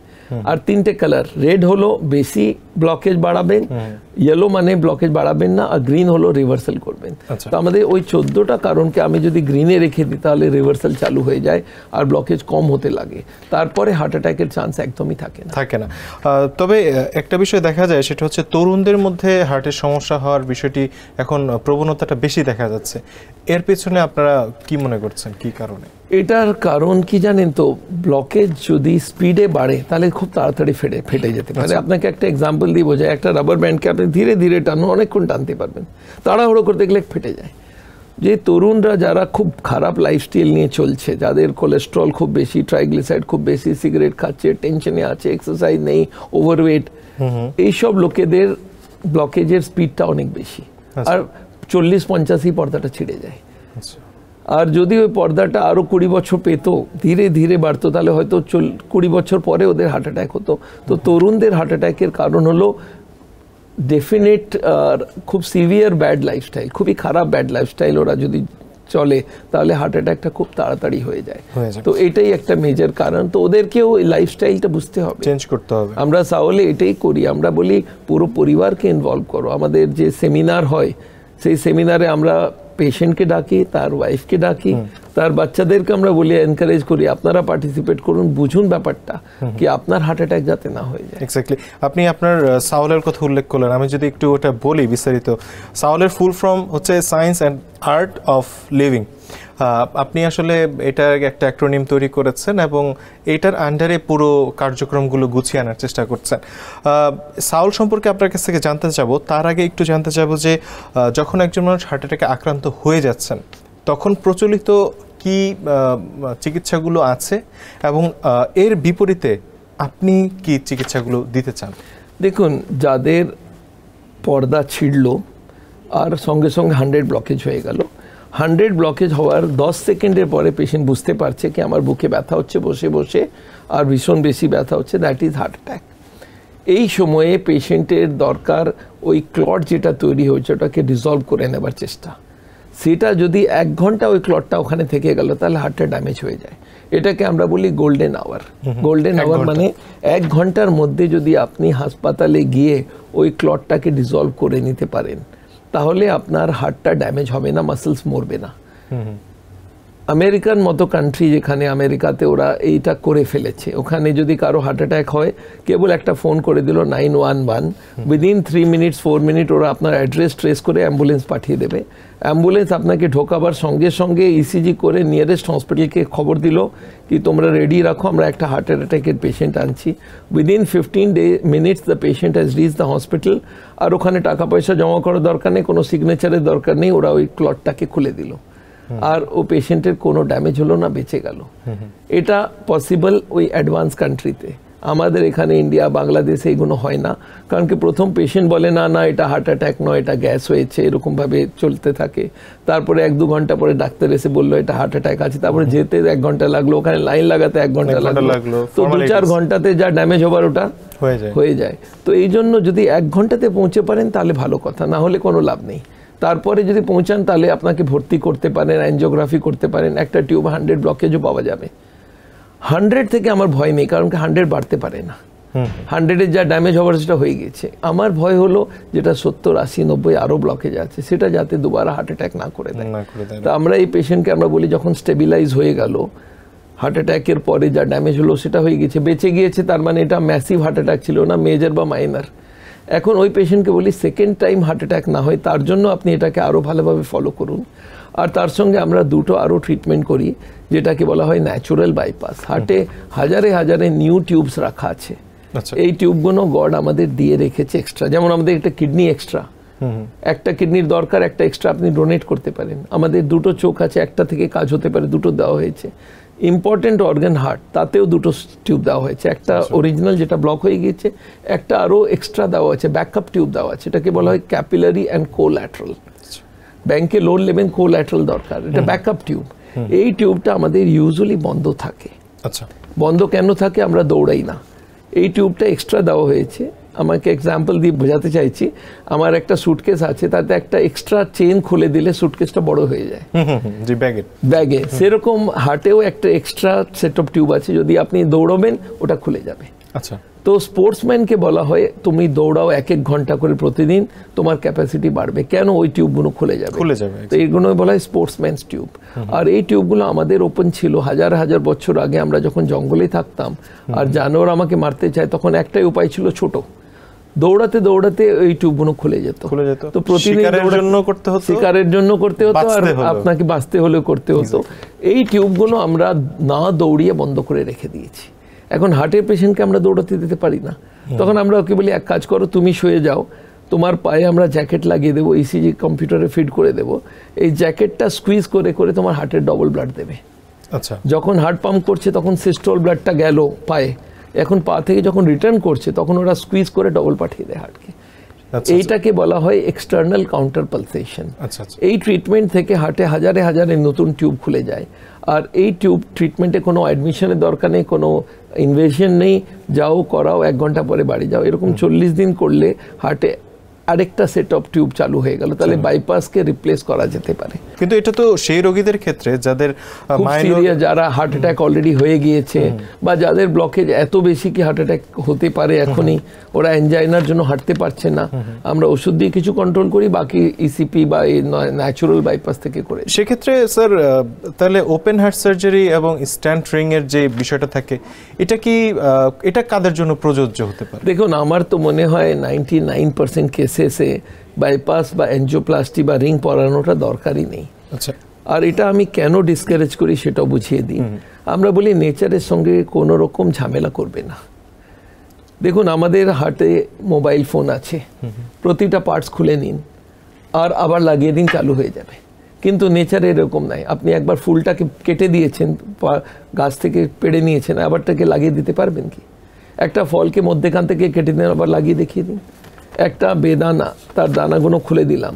আর 3টে কালার। রেড হলো বেশি ব্লকেজ বাড়াবেন, ইয়েলো মানে ব্লকেজ বাড়াবেন না, আর গ্রিন হলো রিভার্সাল করবেন। তো আমাদের ওই 14টা কারণকে আমি যদি গ্রিনে রেখে দিই তাহলে রিভার্সাল চালু হয়ে যায় আর ব্লকেজ কম হতে লাগে, তারপরে হার্ট অ্যাটাকের চান্স একদমই থাকে না। তবে একটা বিষয় দেখা যায়, সেটা হচ্ছে তরুণদের মধ্যে হার্টের সমস্যা হওয়ার বিষয়টি এখন প্রবণতাটা বেশি দেখা যাচ্ছে। এর পেছনে আপনারা কি মনে করছেন, কি কারণে? এটার কারণ কি জানেন তো, ব্লকেজ যদি স্পিডে বাড়ে তাহলে খুব তাড়াতাড়ি ফেটে যেতে পারে। আপনাকে একটা এক্সাম্পল দিয়ে বোঝায়, একটা রাবার ব্যান্ডকে আপনি ধীরে ধীরে টানুন, অনেকক্ষণ টানতে পারবেন, তাড়াহুড়ো করতে গেলে ফেটে যায়। যে তরুণরা যারা খুব খারাপ লাইফস্টাইল নিয়ে চলছে, যাদের কোলেস্ট্রল খুব বেশি, ট্রাইগ্লিসাইড খুব বেশি, সিগারেট খাচ্ছে, টেনশনে আছে, এক্সারসাইজ নেই, ওভারওয়েট, এইসব লোকেদের ব্লকেজের স্পিডটা অনেক বেশি, আর 40-50 পর্দাটা ছিঁড়ে যায়। আর যদি ওই পর্দাটা আরো 20 বছর পেতো, ধীরে ধীরে বাড়তো, তাহলে হয়তো 20 বছর পরে ওদের হার্ট অ্যাটাক হতো। তো তরুণদের হার্ট অ্যাটাকের কারণ হলো ডেফিনেট খুব সিভিয়ার ব্যাড লাইফস্টাইল, খুবই খারাপ ব্যাড লাইফস্টাইল ওরা যদি চলে তাহলে হার্ট অ্যাটাকটা খুব তাড়াতাড়ি হয়ে যায়। তো এটাই একটা মেজর কারণ। তো ওদেরকেও এই লাইফস্টাইলটা বুঝতে হবে, চেঞ্জ করতে হবে। আমরা সাওলে এটাই করি, আমরা বলি পুরো পরিবারকে ইনভলভ করো। আমাদের যে সেমিনার হয় সেই সেমিনারে আমরা পেশেন্টকে ডাকি, তার ওয়াইফকে ডাকি, তার বাচ্চাদেরকে আমরা বলি, এনকারেজ করি আপনারা পার্টিসিপেট করুন, বুঝুন ব্যাপারটা কি আপনার হার্ট অ্যাটাক যাতে না হয়ে যায়। এক্স্যাক্টলি, আপনি আপনার সাওলের কথা উল্লেখ করলেন, আমি যদি একটু ওটা বলি বিস্তারিত। সাওলের ফুল ফর্ম হচ্ছে science and art of living. আপনি আসলে এটার একটা অ্যাক্রোনিম তৈরি করেছেন এবং এইটার আন্ডারে পুরো কার্যক্রমগুলো গুছিয়ে আনার চেষ্টা করছেন। সাউল সম্পর্কে আপনার কাছ থেকে জানতে চাবো, তার আগে একটু জানতে চাবো যে যখন একজন মানুষ হার্ট অ্যাটাকে আক্রান্ত হয়ে যাচ্ছেন তখন প্রচলিত কি চিকিৎসাগুলো আছে এবং এর বিপরীতে আপনি কি চিকিৎসাগুলো দিতে চান? দেখুন, যাদের পর্দা ছিঁড়ল আর সঙ্গে সঙ্গে 100 ব্লকেজ হয়ে গেল, 100 ব্লকেজ হওয়ার 10 সেকেন্ডের পরে পেশেন্ট বুঝতে পারছে কি আমার বুকে ব্যথা হচ্ছে বসে বসে, আর ভীষণ বেশি ব্যথা হচ্ছে, দ্যাট ইজ হার্ট অ্যাটাক। এই সময়ে পেশেন্টের দরকার ওই ক্লট যেটা তৈরি হয়েছে ওটাকে ডিসলভ করে নেবার চেষ্টা। সেটা যদি 1 ঘন্টা ওই ক্লটটা ওখানে থেকে গেল তাহলে হার্টটা ড্যামেজ হয়ে যায়। এটাকে আমরা বলি গোল্ডেন আওয়ার। গোল্ডেন আওয়ার মানে 1 ঘন্টার মধ্যে যদি আপনি হাসপাতালে গিয়ে ওই ক্লটটাকে ডিসলভ করে নিতে পারেন তাহলে আপনার হার্টটা ড্যামেজ হবে না, মাসেলস মরবে না। আমেরিকান মতো কান্ট্রি, যেখানে আমেরিকাতে ওরা এইটা করে ফেলেছে, ওখানে যদি কারো হার্ট অ্যাটাক হয় কেবল একটা ফোন করে দিল 911, উইদিন 3 মিনিটস 4 মিনিট ওরা আপনার অ্যাড্রেস ট্রেস করে অ্যাম্বুলেন্স পাঠিয়ে দেবে। অ্যাম্বুলেন্স আপনাকে ঢোকাবার সঙ্গে সঙ্গে ইসিজি করে নিয়ারেস্ট হসপিটালকে খবর দিল কি তোমরা রেডি রাখো, আমরা একটা হার্ট অ্যাটাকের পেশেন্ট আনছি। Within 15 minutes the patient has reach the hospital. আর ওখানে টাকা পয়সা জমা করার দরকার নেই, কোনো সিগনেচারের দরকার নেই, ওরা ওই ক্লটটাকে খুলে দিল আর ও পেশেন্টের কোনো ড্যামেজ হলো না, বেঁচে গেল। এটা পসিবল ওই অ্যাডভান্স কান্ট্রিতে। আমাদের এখানে ইন্ডিয়া বাংলাদেশে এগুলো হয় না, কারণ কি প্রথম পেশেন্ট বলে না না এটা হার্ট অ্যাটাক নয়, এটা গ্যাস হয়েছে, এরকমভাবে চলতে থাকে। তারপরে 1-2 ঘন্টা পরে ডাক্তার এসে বললো এটা হার্ট অ্যাটাক আছে, তারপরে যেতে 1 ঘন্টা লাগলো, ওখানে লাইন লাগাতে 1 ঘন্টা লাগলো, তো 2-4 ঘন্টাতে যা ড্যামেজ হবার ওটা হয়ে যায়। তো এই জন্য যদি 1 ঘন্টাতে পৌঁছে পারেন তাহলে ভালো কথা, না হলে কোনো লাভ নেই। তারপরে যদি পৌঁছান তাহলে আপনাকে ভর্তি করতে পারেন, অ্যানজিওগ্রাফি করতে পারেন, একটা টিউব 100 ব্লকেজও পাওয়া যাবে। 100 থেকে আমার ভয় নেই, কারণ কি 100 বাড়তে পারে না, 100-এর যা ড্যামেজ হওয়ার সেটা হয়ে গেছে। আমার ভয় হলো যেটা 70, 80, 90 আরও ব্লকেজ আছে, সেটা যাতে দুবারা হার্ট অ্যাটাক না করে দেয়। তো আমরা এই পেশেন্টকে আমরা বলি যখন স্টেবিলাইজ হয়ে গেল, হার্ট অ্যাটাকের পরে যা ড্যামেজ হলো সেটা হয়ে গেছে, বেঁচে গিয়েছে, তার মানে এটা ম্যাসিভ হার্ট অ্যাটাক ছিল না, মেজর বা মাইনার। এখন ওই পেশেন্টকে বলি সেকেন্ড টাইম হার্ট অ্যাটাক না হয় তার জন্য আপনি এটাকে আরও ভালোভাবে ফলো করুন। আর তার সঙ্গে আমরা দুটো আরও ট্রিটমেন্ট করি, যেটাকে বলা হয় ন্যাচুরাল বাইপাস। হার্টে হাজারে হাজারে নিউ টিউবস রাখা আছে, এই টিউবগুলো গড আমাদের দিয়ে রেখেছে এক্সট্রা। যেমন আমাদের একটা কিডনি এক্সট্রা, একটা কিডনির দরকার, একটা এক্সট্রা আপনি ডোনেট করতে পারেন। আমাদের 2টো চোখ আছে, একটা থেকে কাজ হতে পারে, 2টো দেওয়া হয়েছে। ইম্পর্টেন্ট অর্গান হার্ট, তাতেও 2টো টিউব দেওয়া হয়েছে, একটা অরিজিনাল যেটা ব্লক হয়ে গিয়েছে, একটা আরও এক্সট্রা দেওয়া আছে, ব্যাকআপ টিউব দেওয়া আছে। এটাকে বলা হয় ক্যাপিলারি অ্যান্ড কোল্যাটারাল। ব্যাংকে লোন নেবেন, কোল্যাটারাল দরকার, এটা ব্যাকআপ টিউব। এই টিউবটা আমাদের ইউজুয়ালি বন্ধ থাকে। আচ্ছা, বন্ধ কেন থাকে? আমরা দৌড়াই না, এই টিউবটা এক্সট্রা দেওয়া হয়েছে। আমাকে এক্সাম্পল দিয়ে বোঝাতে চাইছি, আমার একটা সুটকেস আছে, তাতে একটা এক্সট্রা চেন খুলে দিলে সুটকেসটা বড় হয়ে যায় ব্যাগে, সেরকম হার্টেও একটা এক্সট্রা সেট অফ টিউব আছে, যদি আপনি দৌড়বেন ওটা খুলে যাবে। আচ্ছা, তো স্পোর্টসম্যানকে বলা হয় তুমি দৌড়াও 1-1 ঘন্টা করে প্রতিদিন, তোমার ক্যাপাসিটি বাড়বে। কেন? ওই টিউবগুলো খুলে যাবে। তো এইগুলো বলা হয় স্পোর্টসম্যানস টিউব। আর এই টিউবগুলো আমাদের ওপেন ছিল হাজার হাজার বছর আগে। আমরা যখন জঙ্গলে থাকতাম আর জানোয়ার আমাকে মারতে চায়, তখন একটাই উপায় ছিল, ছোট, দৌড়াতে দৌড়াতে ওই টিউবগুলো খুলে যেত। তো প্রতিদিন শিকারের জন্য করতে হতো, আর আপনাকে বাঁচতে হলেও করতে হতো। এই টিউবগুলো আমরা না দৌড়িয়ে বন্ধ করে রেখে দিয়েছি। এখন হার্টের পেশেন্টকে আমরা দৌড়াতে দিতে পারি না, তখন আমরা ওকে বলি এক কাজ করো, তুমি শুয়ে যাও, তোমার পায়ে আমরা জ্যাকেট লাগিয়ে দেবো, ইসিজি কম্পিউটারে ফিট করে দেবো, এই জ্যাকেটটা স্কুইজ করে করে তোমার হার্টের ডবল ব্লাড দেবে। আচ্ছা, যখন হার্ট পাম্প করছে তখন সিস্টোল ব্লাডটা গেল পায়ে, এখন পা থেকে যখন রিটার্ন করছে তখন ওরা স্কুইজ করে ডবল পাঠিয়ে দেয় হার্টকে। এইটাকে বলা হয় এক্সটার্নাল কাউন্টার পালসেশন। এই ট্রিটমেন্ট থেকে হার্টে হাজারে হাজারে নতুন টিউব খুলে যায়। আর এই টিউব ট্রিটমেন্টে কোনো অ্যাডমিশনের দরকার নেই, কোনো ইনভেশন নেই, যাও করাও, 1 ঘন্টা পরে বাড়ি যাও। এরকম 40 দিন করলে হার্টে আরেকটা সেট অফ টিউব চালু হয়ে গেল, তাহলে বাইপাসকে রিপ্লেস করা যেতে পারে। কিন্তু এটা তো সেই রোগীদের ক্ষেত্রে যাদের যারা হার্ট অ্যাটাক অলরেডি হয়ে গিয়েছে, বা যাদের ব্লকেজ এত বেশি কি হার্ট অ্যাটাক হতে পারে এখনই, ওরা এনজাইনার জন্য হাঁটতে পারছে না, আমরা ওষুধ দিয়ে কিছু কন্ট্রোল করি, বাকি ইসিপি বা এই ন্যাচুরাল বাইপাস থেকে করে। সেক্ষেত্রে স্যার তাহলে ওপেন হার্ট সার্জারি এবং স্ট্যান্ট রিং এর যে বিষয়টা থাকে, এটা কাদের জন্য প্রযোজ্য হতে পারে? দেখুন, আমার তো মনে হয় 99% কেসেসে বাইপাস বা এনজিওপ্লাস্টি বা রিং পরানোটা দরকারই নেই। আচ্ছা, আর এটা আমি কেন ডিসকারেজ করি সেটাও বুঝিয়ে দিই। আমরা বলি নেচারের সঙ্গে কোনো রকম ঝামেলা করবে না। দেখুন, আমাদের হার্টে মোবাইল ফোন আছে, প্রতিটা পার্টস খুলে নিন আর আবার লাগিয়ে দিন, চালু হয়ে যাবে। কিন্তু নেচারে এরকম নাই। আপনি একবার ফুলটাকে কেটে দিয়েছেন, গাছ থেকে পেড়ে নিয়েছেন, আবারটাকে লাগিয়ে দিতে পারবেন কি? একটা ফলকে মধ্যেখান থেকে কেটে দিন, আবার লাগিয়ে দেখিয়ে দিন। একটা বেদানা, তার দানাগুলো খুলে দিলাম,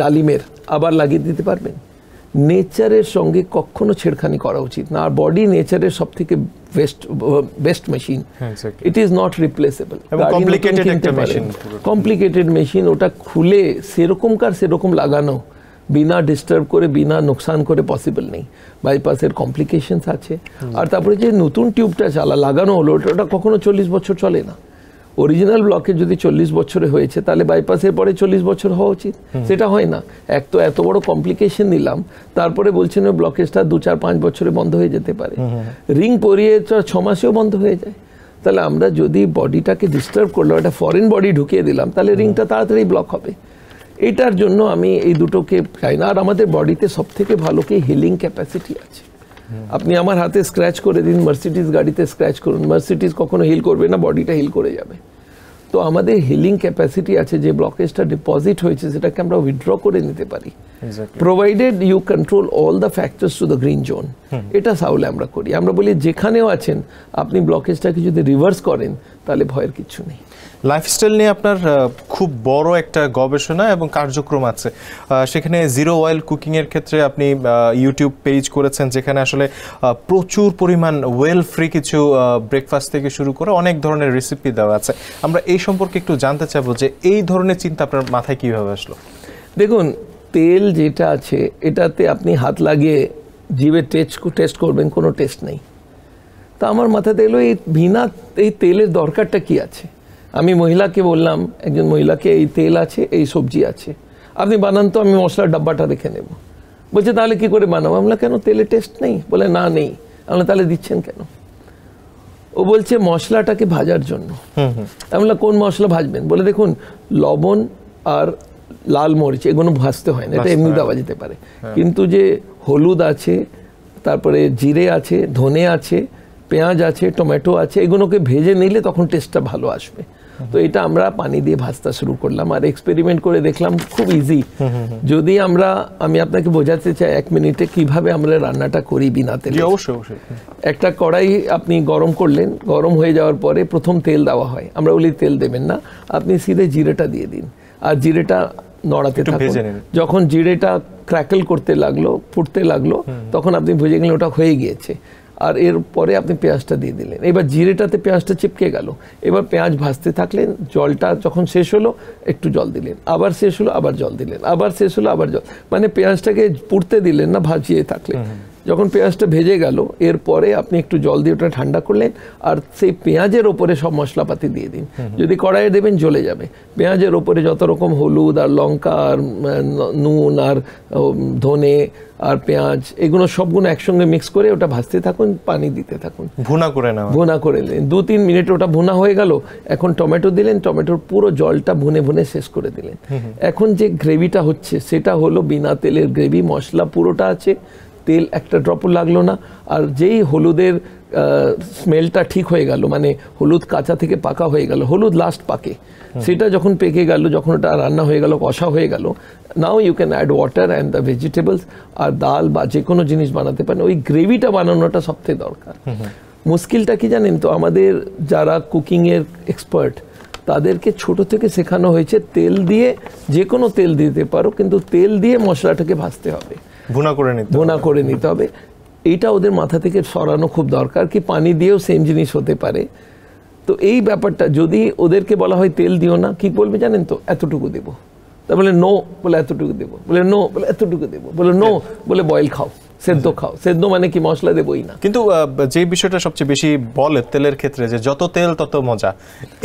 ডালিমের, আবার লাগিয়ে দিতে পারবেন? নেচারের সঙ্গে কখনো ছেড়খানি করা উচিত না। আর বডি নেচারের সব থেকে best machine, it is not replaceable. Complicated machine, ওটা খুলে সেরকম লাগানো বিনা ডিস্টার্ব করে, বিনা নোকসান করে পসিবল নেই। বাইপাসের কমপ্লিকেশনস আছে। আর তারপরে যে নতুন টিউবটা লাগানো হলো, ওটা কখনো 40 বছর চলে না, অরিজিনাল ব্লকে যদি 40 বছরে হয়েছে তাহলে বাইপাসের পরে 40 বছর হওয়া উচিত, সেটা হয় না। এক তো এত বড় কমপ্লিকেশন নিলাম, তারপরে বলছেন ওই ব্লকেজটা 2-4-5 বছরে বন্ধ হয়ে যেতে পারে, রিং পরিয়ে 6 মাসেও বন্ধ হয়ে যায়। তাহলে আমরা যদি বডিটাকে ডিস্টার্ব করলাম, একটা ফরেন বডি ঢুকিয়ে দিলাম, তাহলে রিংটা তাড়াতাড়ি ব্লক হবে। এটার জন্য আমি এই দুটোকে চাই না। আর আমাদের বডিতে সব থেকে ভালো কি হিলিং ক্যাপাসিটি আছে। আপনি আমার হাতে স্ক্র্যাচ করে দিন, মার্সিডিজ গাড়িতে স্ক্র্যাচ করুন, মার্সিডিজ কখনো হিল করবে না, বডিটা হিল করে যাবে। তো আমাদের হিলিং ক্যাপাসিটি আছে, যে ব্লকেজটা ডিপোজিট হয়েছে সেটাকে আমরা উইথড্র করে নিতে পারি, provided you control all the factors to the green zone. এটা সাউলে আমরা করি। আমরা বলি যেখানেও আছেন আপনি ব্লকেজটাকে যদি রিভার্স করেন তাহলে ভয়ের কিছু নেই। লাইফস্টাইল নিয়ে আপনার খুব বড় একটা গবেষণা এবং কার্যক্রম আছে। সেখানে জিরো অয়েল কুকিংয়ের ক্ষেত্রে আপনি ইউটিউব পেজ করেছেন, যেখানে আসলে প্রচুর পরিমাণ ওয়েল ফ্রি কিছু ব্রেকফাস্ট থেকে শুরু করে অনেক ধরনের রেসিপি দেওয়া আছে। আমরা এই সম্পর্কে একটু জানতে চাইবো যে এই ধরনের চিন্তা আপনার মাথায় কীভাবে আসলো? দেখুন, তেল যেটা আছে এটাতে আপনি হাত লাগিয়ে জিভে টেস্ট করবেন, কোনো টেস্ট নেই। তা আমার মাথাতে এলো এই তেলের দরকারটা কি আছে। আমি মহিলাকে বললাম, একজন মহিলাকে, এই তেল আছে, এই সবজি আছে, আপনি বানান তো, আমি মশলার ডাব্বাটা রেখে নেব। বলছে তাহলে কি করে বানাবো? আমরা কেন, তেলে টেস্ট নেই? বলে না নেই। আমরা তাহলে দিচ্ছেন কেন? ও বলছে মশলাটাকে ভাজার জন্য। আমরা কোন মশলা ভাজবেন? বলে দেখুন, লবণ আর লাল মরিচ এগুলো ভাজতে হয় না, এটা এমনি দেওয়া যেতে পারে, কিন্তু যে হলুদ আছে, তারপরে জিরে আছে, ধনে আছে, পেঁয়াজ আছে, টমেটো আছে, এগুলোকে ভেজে নিলে তখন টেস্টটা ভালো আসবে। তো এটা আমরা পানি দিয়ে ভাজতে শুরু করলাম, আর এক্সপেরিমেন্ট করে দেখলাম খুব ইজি। যদি আমি আপনাকে বোঝাতে চাই 1 মিনিটে কিভাবে আমরা রান্নাটা করি বিনা তেলে। অবশ্যই। একটা কড়াই আপনি গরম করলেন, গরম হয়ে যাওয়ার পরে প্রথম তেল দেওয়া হয়। আমরা বলি তেল দেবেন না, আপনি সিধে জিরেটা দিয়ে দিন, আর জিরেটা নড়াতে থাকুন। যখন জিরেটা ক্র্যাকল করতে লাগলো, ফুটতে লাগলো, তখন আপনি বুঝে গেলেন ওটা হয়ে গিয়েছে। আর এরপরে আপনি পেঁয়াজটা দিয়ে দিলেন। এবার জিরেটাতে পেঁয়াজটা চিপকে গেল, এবার পেঁয়াজ ভাজতে থাকলেন। জলটা যখন শেষ হলো একটু জল দিলেন, আবার শেষ হলো আবার জল দিলেন, আবার শেষ হলো আবার জল, মানে পেঁয়াজটাকে পুড়তে দিলেন না, ভাজিয়ে থাকলেন। যখন পেঁয়াজটা ভেজে গেল, এরপরে আপনি একটু জল দিয়ে ওটা ঠান্ডা করলেন, আর সেই পেঁয়াজের ওপরে সব মশলাপাতি দিয়ে দিন। যদি কড়াইয়ে দেবেন জ্বলে যাবে। পেঁয়াজের ওপরে যত রকম হলুদ আর লঙ্কা আর নুন আর ধনে আর পেঁয়াজ, এগুলো সবগুলো একসঙ্গে মিক্স করে ওটা ভাজতে থাকুন, পানি দিতে থাকুন, ভুনা করে নিলেন। 2-3 মিনিট ওটা ভুনা হয়ে গেল। এখন টমেটো দিলেন, টমেটোর পুরো জলটা ভুনে শেষ করে দিলেন। এখন যে গ্রেভিটা হচ্ছে সেটা হলো বিনা তেলের গ্রেভি, মশলা পুরোটা আছে, তেল একটা ড্রপও লাগলো না। আর যেই হলুদের স্মেলটা ঠিক হয়ে গেল, মানে হলুদ কাঁচা থেকে পাকা হয়ে গেল, হলুদ লাস্ট পাকে, সেটা যখন পেকে গেল, যখন ওটা রান্না হয়ে গেল, কষা হয়ে গেল, now you can add water and the vegetables. আর ডাল বা যে কোনো জিনিস বানাতে পারেন, ওই গ্রেভিটা বানানোটা সবথেকে দরকার। মুশকিলটা কি জানেন তো, আমাদের যারা কুকিংয়ের এক্সপার্ট তাদেরকে ছোট থেকে শেখানো হয়েছে তেল দিয়ে, যে কোনো তেল দিতে পারো, কিন্তু তেল দিয়ে মশলাটাকে ভাজতে হবে, ভুনা করে নিতে হবে। এইটা ওদের মাথা থেকে সরানো খুব দরকার, কি পানি দিয়েও সেম জিনিস হতে পারে। তো এই ব্যাপারটা যদি ওদেরকে বলা হয় তেল দিও না, কি বলবে জানেন তো, এতটুকু দেবো। তা বলে নো, বলে এতটুকু দেবো, বলে নো, বলে এতটুকু দেবো, বলে নো, বলে বয়েল খাও, সেদ্ধ খাও। সেদ্ধ মানে কি, মশলা দেবোই না। কিন্তু যে বিষয়টা সবচেয়ে বেশি বলে তেলের ক্ষেত্রে, যে যত তেল তত মজা,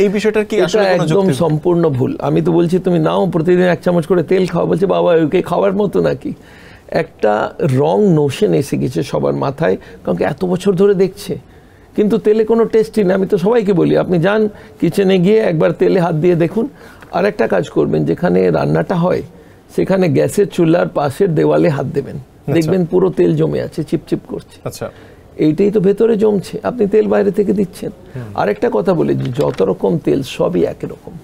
এই বিষয়টার কি আসলে একদম সম্পূর্ণ ভুল। আমি তো বলছি তুমি নাও, প্রতিদিন 1 চামচ করে তেল খাও। বলছে বাবা ওকে খাওয়ার মতো নাকি? একটা রং নোশন এসে গেছে সবার মাথায়, কারণ এত বছর ধরে দেখছে, কিন্তু তেলে কোনো টেস্টই না। আমি তো সবাইকে বলি, আপনি যান কিচেনে গিয়ে একবার তেলে হাত দিয়ে দেখুন। আর একটা কাজ করবেন, যেখানে রান্নাটা হয় সেখানে গ্যাসের চুলার পাশের দেওয়ালে হাত দেবেন, দেখবেন পুরো তেল জমে আছে, চিপচিপ করছে। আচ্ছা, এইটাই তো ভেতরে জমছে, আপনি তেল বাইরে থেকে দিচ্ছেন। আরেকটা কথা বলি, যত রকম তেল সবই একই রকম।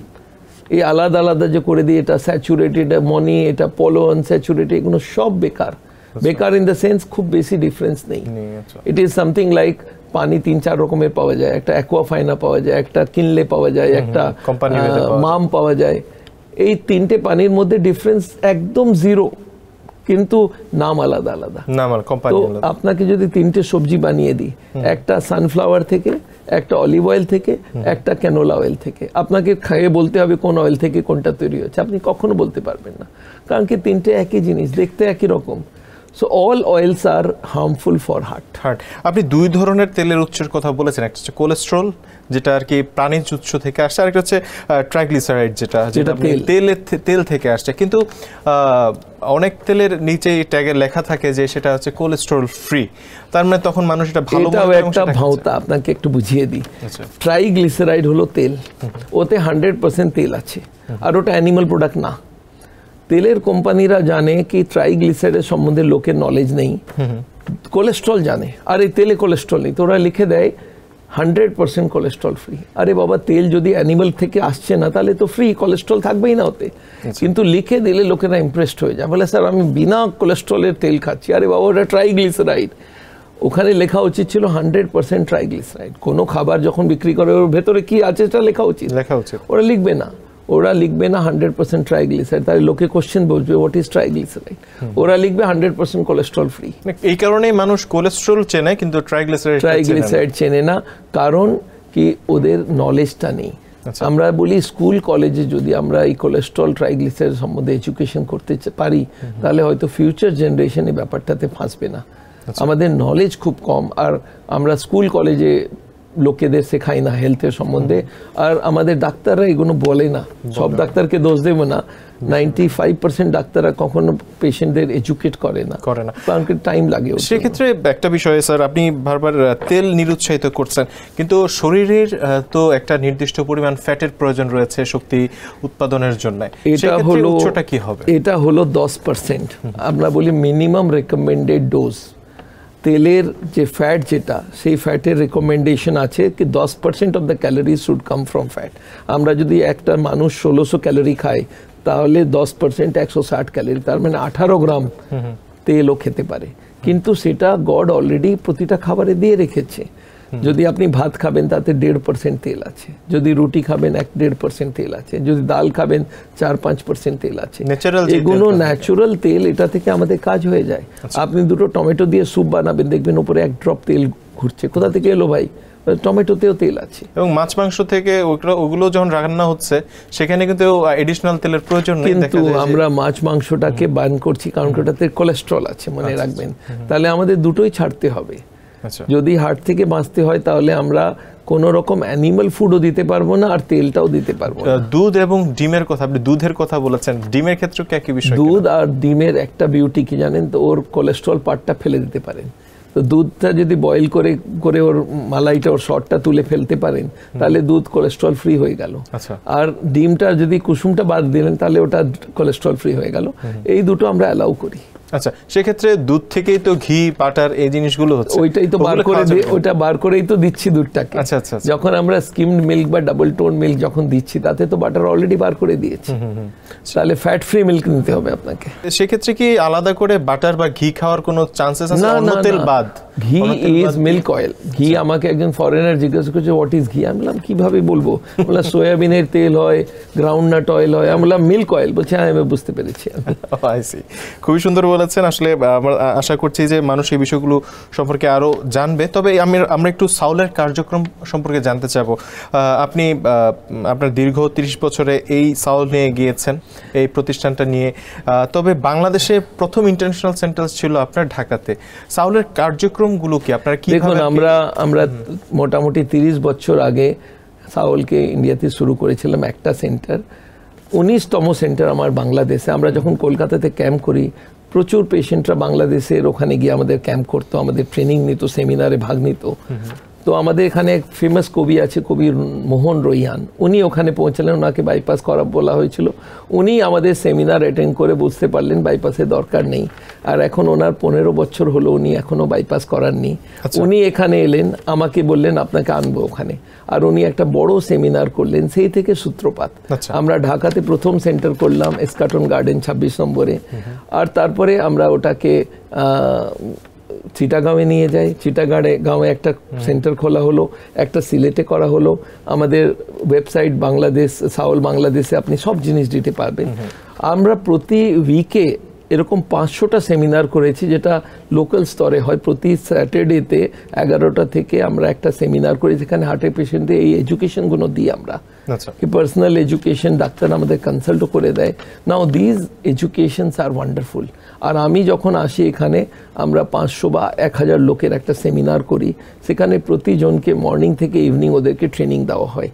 এই আলাদা আলাদা যে করে দিয়ে, এটা স্যাচুরেটেড মনি, এটা পলো আনস্যাচুরেটেড, এগুলো সব বেকার। বেকার ইন দ্য সেন্স খুব বেশি ডিফারেন্স নেই। ইট ইজ সামথিং লাইক পানি 3-4 রকমের পাওয়া যায়, একটা অ্যাকোয়াফাইনা পাওয়া যায়, একটা কিনলে পাওয়া যায়, একটা মাম পাওয়া যায়। এই 3টে পানির মধ্যে ডিফারেন্স একদম 0, কিন্তু নাম আলাদা আলাদা। তো আপনাকে যদি 3টে সবজি বানিয়ে দিই, একটা সানফ্লাওয়ার থেকে, একটা অলিভ অয়েল থেকে, একটা ক্যানোলা অয়েল থেকে, আপনাকে খাইয়ে বলতে হবে কোন অয়েল থেকে কোনটা তৈরি হচ্ছে, আপনি কখনো বলতে পারবেন না, কারণ কি 3টে একই জিনিস, দেখতে একই রকম। So all oils are harmful for heart. আপনি দুই ধরনের তেলের উৎসের কথা বলেছেন, একটা হচ্ছে কোলেস্ট্রল যেটা আর কি প্রাণীজ উৎস থেকে আসছে, আর একটা হচ্ছে ট্রাইগ্লিসারাইড যেটা তেল থেকে আসছে। কিন্তু অনেক তেলের নিচে ট্যাগে লেখা থাকে যে সেটা হচ্ছে কোলেস্ট্রল ফ্রি, তার মানে তখন মানুষ এটা ভালো একটা ভাওতা আপনাকে একটু বুঝিয়ে দিই। ট্রাইগ্লিসারাইড হলো তেল, ওতে 100% তেল আছে, আর ওটা অ্যানিমাল প্রোডাক্ট না। তেলের কোম্পানিরা জানে কি ট্রাইগ্লিসারাইডের সম্বন্ধে লোকের নলেজ নেই, কোলেস্ট্রল জানে, আর এই তেলে কোলেস্ট্রল নেই, তো ওরা লিখে দেয় 100% কোলেস্ট্রল ফ্রি। আরে বাবা, তেল যদি অ্যানিমাল থেকে আসছে না তাহলে তো ফ্রি, কোলেস্ট্রল থাকবেই না ওতে। কিন্তু লিখে দিলে লোকেরা ইমপ্রেসড হয়ে যায়, বলে স্যার আমি বিনা কোলেস্ট্রলের তেল খাচ্ছি। আরে বাবা, ওটা ট্রাইগ্লিসারাইড। ওখানে লেখা উচিত ছিল 100% ট্রাইগ্লিসারাইড। কোনো খাবার যখন বিক্রি করে ওর ভেতরে কি আছে সেটা লেখা উচিত। ওরা লিখবে না, 100% ট্রাইগ্লিসারাইড। তাহলে লোকে কোশ্চেন বলবে হোয়াট ইজ ট্রাইগ্লিসারাইড। ওরা লিখবে 100% কোলেস্ট্রল ফ্রি। এই কারণেই মানুষ কোলেস্ট্রল চেনে কিন্তু ট্রাইগ্লিসারাইড চেনে না, কারণ কি ওদের নলেজটা নেই। আমরা বলি স্কুল কলেজে যদি আমরা এই কোলেস্ট্রল ট্রাইগ্লিসারাইড সম্বন্ধে এডুকেশন করতে পারি তাহলে হয়তো ফিউচার জেনারেশন এই ব্যাপারটাতে ফাঁসবে না। আমাদের নলেজ খুব কম, আর আমরা স্কুল কলেজে লোকেদের শেখাই না হেলথের সম্বন্ধে, আর আমাদের ডাক্তাররা এগুলো বলে না। সব ডাক্তারকে দোষ দেবো না, 95% ডাক্তাররা কখনো পেশেন্টদের এডুকেট করে না, কারণ টাইম লাগে। সেক্ষেত্রে একটা বিষয় স্যার, আপনি বারবার তেল নিরুৎসাহিত করছেন, কিন্তু শরীরের তো একটা নির্দিষ্ট পরিমাণ ফ্যাটের প্রয়োজন রয়েছে শক্তি উৎপাদনের জন্য। এটা হলো উৎসটা কি হবে? এটা হলো 10%। আমরা বলি মিনিমাম রেকমেন্ডেড ডোজ। তেলের যে ফ্যাট যেটা, সেই ফ্যাটের রেকমেন্ডেশন আছে কি 10% of the calories should come from fat. আমরা যদি একটা মানুষ 1600 ক্যালোরি খায় তাহলে 10% 160 ক্যালোরি, তার মানে 18 গ্রাম তেলও খেতে পারে। কিন্তু সেটা গড অলরেডি প্রতিটা খাবারে দিয়ে রেখেছে। যদি আপনি ভাত খাবেন তাতে 1.5% তেল আছে, যদি রুটি খাবেন 1-1.5% তেল আছে, যদি ডাল খাবেন 4-5% তেল আছে। এগুলো ন্যাচারাল তেল, এটা থেকে আমাদের কাজ হয়ে যায়। আপনি দুটো টমেটো দিয়ে স্যুপ বানাবেন, দেখবেন উপরে 1 ড্রপ তেল ঘুরছে, কোথা থেকে এলো ভাই? টমেটোতেও তেল আছে। এবং মাছ মাংস থেকে ওগুলো যখন রান্না হচ্ছে সেখানে কিন্তু এডিশনাল তেলের প্রয়োজন নেই। কিন্তু আমরা মাছ মাংসটাকে বান করছি কারণ ওটাতে কোলেস্ট্রল আছে, মনে রাখবেন। তাহলে আমাদের দুটোই ছাড়তে হবে। যদি হার্ট থেকে বাঁচতে হয় তাহলে আমরা কোন রকম অ্যানিমাল ফুডও দিতে পারবো না, আর তেলটাও দিতে পারবো না। দুধ এবং ডিমের কথা, আপনি দুধের কথা বলেছেন, ডিমের ক্ষেত্রে কি একই বিষয়? দুধ আর ডিমের একটা বিউটি কি জানেন তো, ওর কোলেস্ট্রল পার্টটা ফেলে দিতে পারেন। তো দুধটা যদি বয়েল করে ওর মালাইটা, ওর শর্টটা তুলে ফেলতে পারেন তাহলে দুধ কোলেস্ট্রল ফ্রি হয়ে গেল। আর ডিমটা যদি কুসুমটা বাদ দিলেন তাহলে ওটা কোলেস্ট্রল ফ্রি হয়ে গেল। এই দুটো আমরা অ্যালাউ করি। আচ্ছা, সেক্ষেত্রে দুধ থেকেই তো ঘি, বাটার এই জিনিসগুলো হচ্ছে, ওইটাই তো বার করেই তো দিচ্ছি দুধটাকে। যখন আমরা স্কিমড মিল্ক বা ডাবল টোন মিল্ক যখন দিচ্ছি তাতে তো বাটার অলরেডি বার করে দিয়েছি, তাহলে ফ্যাট ফ্রি মিল্ক নিতে হবে আপনাকে। সেক্ষেত্রে কি আলাদা করে বাটার বা ঘি খাওয়ার কোনো চান্সেস আছে অন্য তেল বাদ? ঘি ইজ মিল্ক অয়েল। ঘি আমাকে একজন ফরেনার জিজ্ঞাসা করছে হোয়াট ইজ ঘি, আমি বললাম কিভাবে বলবো, বললাম সোয়াবিনের তেল হয়, গ্রাউন্ডনাট অয়েল হয়, আমি বললাম মিল্ক অয়েল, বলছে হ্যাঁ আমি বুঝতে পেরেছি। খুবই সুন্দর বলেছেন। আসলে আমরা আশা করছি যে মানুষ এই বিষয়গুলো সম্পর্কে আরো জানবে। তবে আমরা একটু সাউলের কার্যক্রম সম্পর্কে জানতে চাবো। আপনি আপনার দীর্ঘ 30 বছরে এই সাউল নিয়ে গিয়েছেন, এই প্রতিষ্ঠানটা নিয়ে। তবে বাংলাদেশে প্রথম ইন্টারন্যাশনাল সেন্টার ছিল আপনার ঢাকাতে। সাউলের কার্যক্রমগুলো কি আপনারা কি? দেখুন, আমরা মোটামুটি 30 বছর আগে সাউলকে ইন্ডিয়াতে শুরু করেছিলাম একটা সেন্টার, 19তম সেন্টার আমার বাংলাদেশে। আমরা যখন কলকাতাতে ক্যাম্প করি প্রচুর পেশেন্টরা বাংলাদেশের ওখানে গিয়ে আমাদের ক্যাম্প করতো, আমাদের ট্রেনিং নিত, সেমিনারে ভাগ নিত। তো আমাদের এখানে এক ফেমাস কবি আছে, কবি মোহন রোহিয়ান, উনি ওখানে পৌঁছালেন, ওনাকে বাইপাস করা বলা হয়েছিল। উনি আমাদের সেমিনার অ্যাটেন্ড করে বুঝতে পারলেন বাইপাসের দরকার নেই, আর এখন ওনার 15 বছর হলো উনি এখনও বাইপাস করাননি। উনি এখানে এলেন, আমাকে বললেন আপনাকে আনবো ওখানে, আর উনি একটা বড় সেমিনার করলেন, সেই থেকে সূত্রপাত। আমরা ঢাকাতে প্রথম সেন্টার করলাম এসকাটন গার্ডেন 26 নম্বরে, আর তারপরে আমরা ওটাকে চিটাগাঁওয়ে নিয়ে যাই, চিটাগাঁওয়ে একটা সেন্টার খোলা হলো, একটা সিলেটে করা হলো। আমাদের ওয়েবসাইট বাংলাদেশ সাউল বাংলাদেশে আপনি সব জিনিস দিতে পারবেন। আমরা প্রতি উইকে এরকম 500টা সেমিনার করেছি, যেটা লোকাল স্তরে হয়। প্রতি স্যাটারডেতে 11টা থেকে আমরা একটা সেমিনার করি, যেখানে হার্টের পেশেন্টদের এই এডুকেশনগুলো দিই আমরা। কি পার্সোনাল এডুকেশন, ডাক্তার আমাদের কনসাল্টও করে দেয়। নাও দিজ এডুকেশনস আর ওয়ান্ডারফুল। আর আমি যখন আসি এখানে, আমরা 500 বা 1000 লোকের একটা সেমিনার করি, সেখানে প্রতিজনকে মর্নিং থেকে ইভিনিং ওদেরকে ট্রেনিং দেওয়া হয়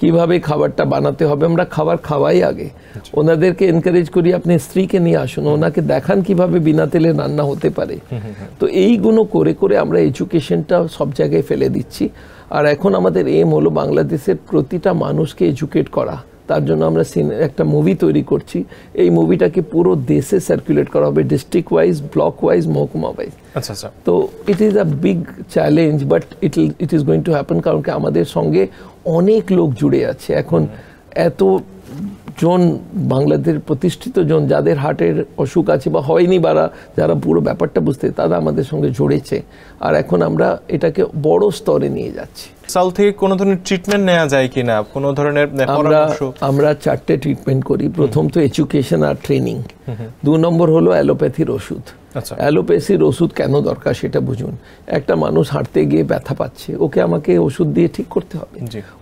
কিভাবে খাবারটা বানাতে হবে। আমরা খাবার খাওয়াই আগে, ওনাদেরকে এনকারেজ করি আপনি স্ত্রীকে নিয়ে আসুন, ওনাকে দেখান কিভাবে বিনা তেলে রান্না হতে পারে। তো এইগুলো করে করে আমরা এডুকেশনটা সব জায়গায় ফেলে দিচ্ছি। আর এখন আমাদের এম হলো বাংলাদেশের প্রতিটা মানুষকে এডুকেট করা। তার জন্য আমরা একটা মুভি তৈরি করছি। এই মুভিটাকে পুরো দেশে সার্কুলেট করা হবে, ডিস্ট্রিক্ট ওয়াইজ, ব্লক ওয়াইজ, মহকুমা ওয়াইজ। তো it is a big challenge, but it is going to happen, কারণ কি আমাদের সঙ্গে অনেক লোক জুড়ে আছে। এখন এত জন বাংলাদেশের প্রতিষ্ঠিত জন যাদের হার্টের অসুখ আছে বা হয়নি, বা যারা পুরো ব্যাপারটা বুঝতে, তারা আমাদের সঙ্গে জড়েছে। আর এখন আমরা এটাকে বড় স্তরে নিয়ে যাচ্ছি। সাউথ থেকে কোনো ধরনের ট্রিটমেন্ট নেওয়া যায় কিনা, কোনো ধরনের পরামর্শ? আমরা 4টে ট্রিটমেন্ট করি। প্রথম তো এডুকেশন আর ট্রেনিং, 2 নম্বর হলো অ্যালোপ্যাথির ওষুধ। অ্যালোপ্যাথির ওষুধ কেন দরকার সেটা বুঝুন। একটা মানুষ হাঁটতে গিয়ে ব্যথা পাচ্ছে, ওকে আমাকে ওষুধ দিয়ে ঠিক করতে হবে,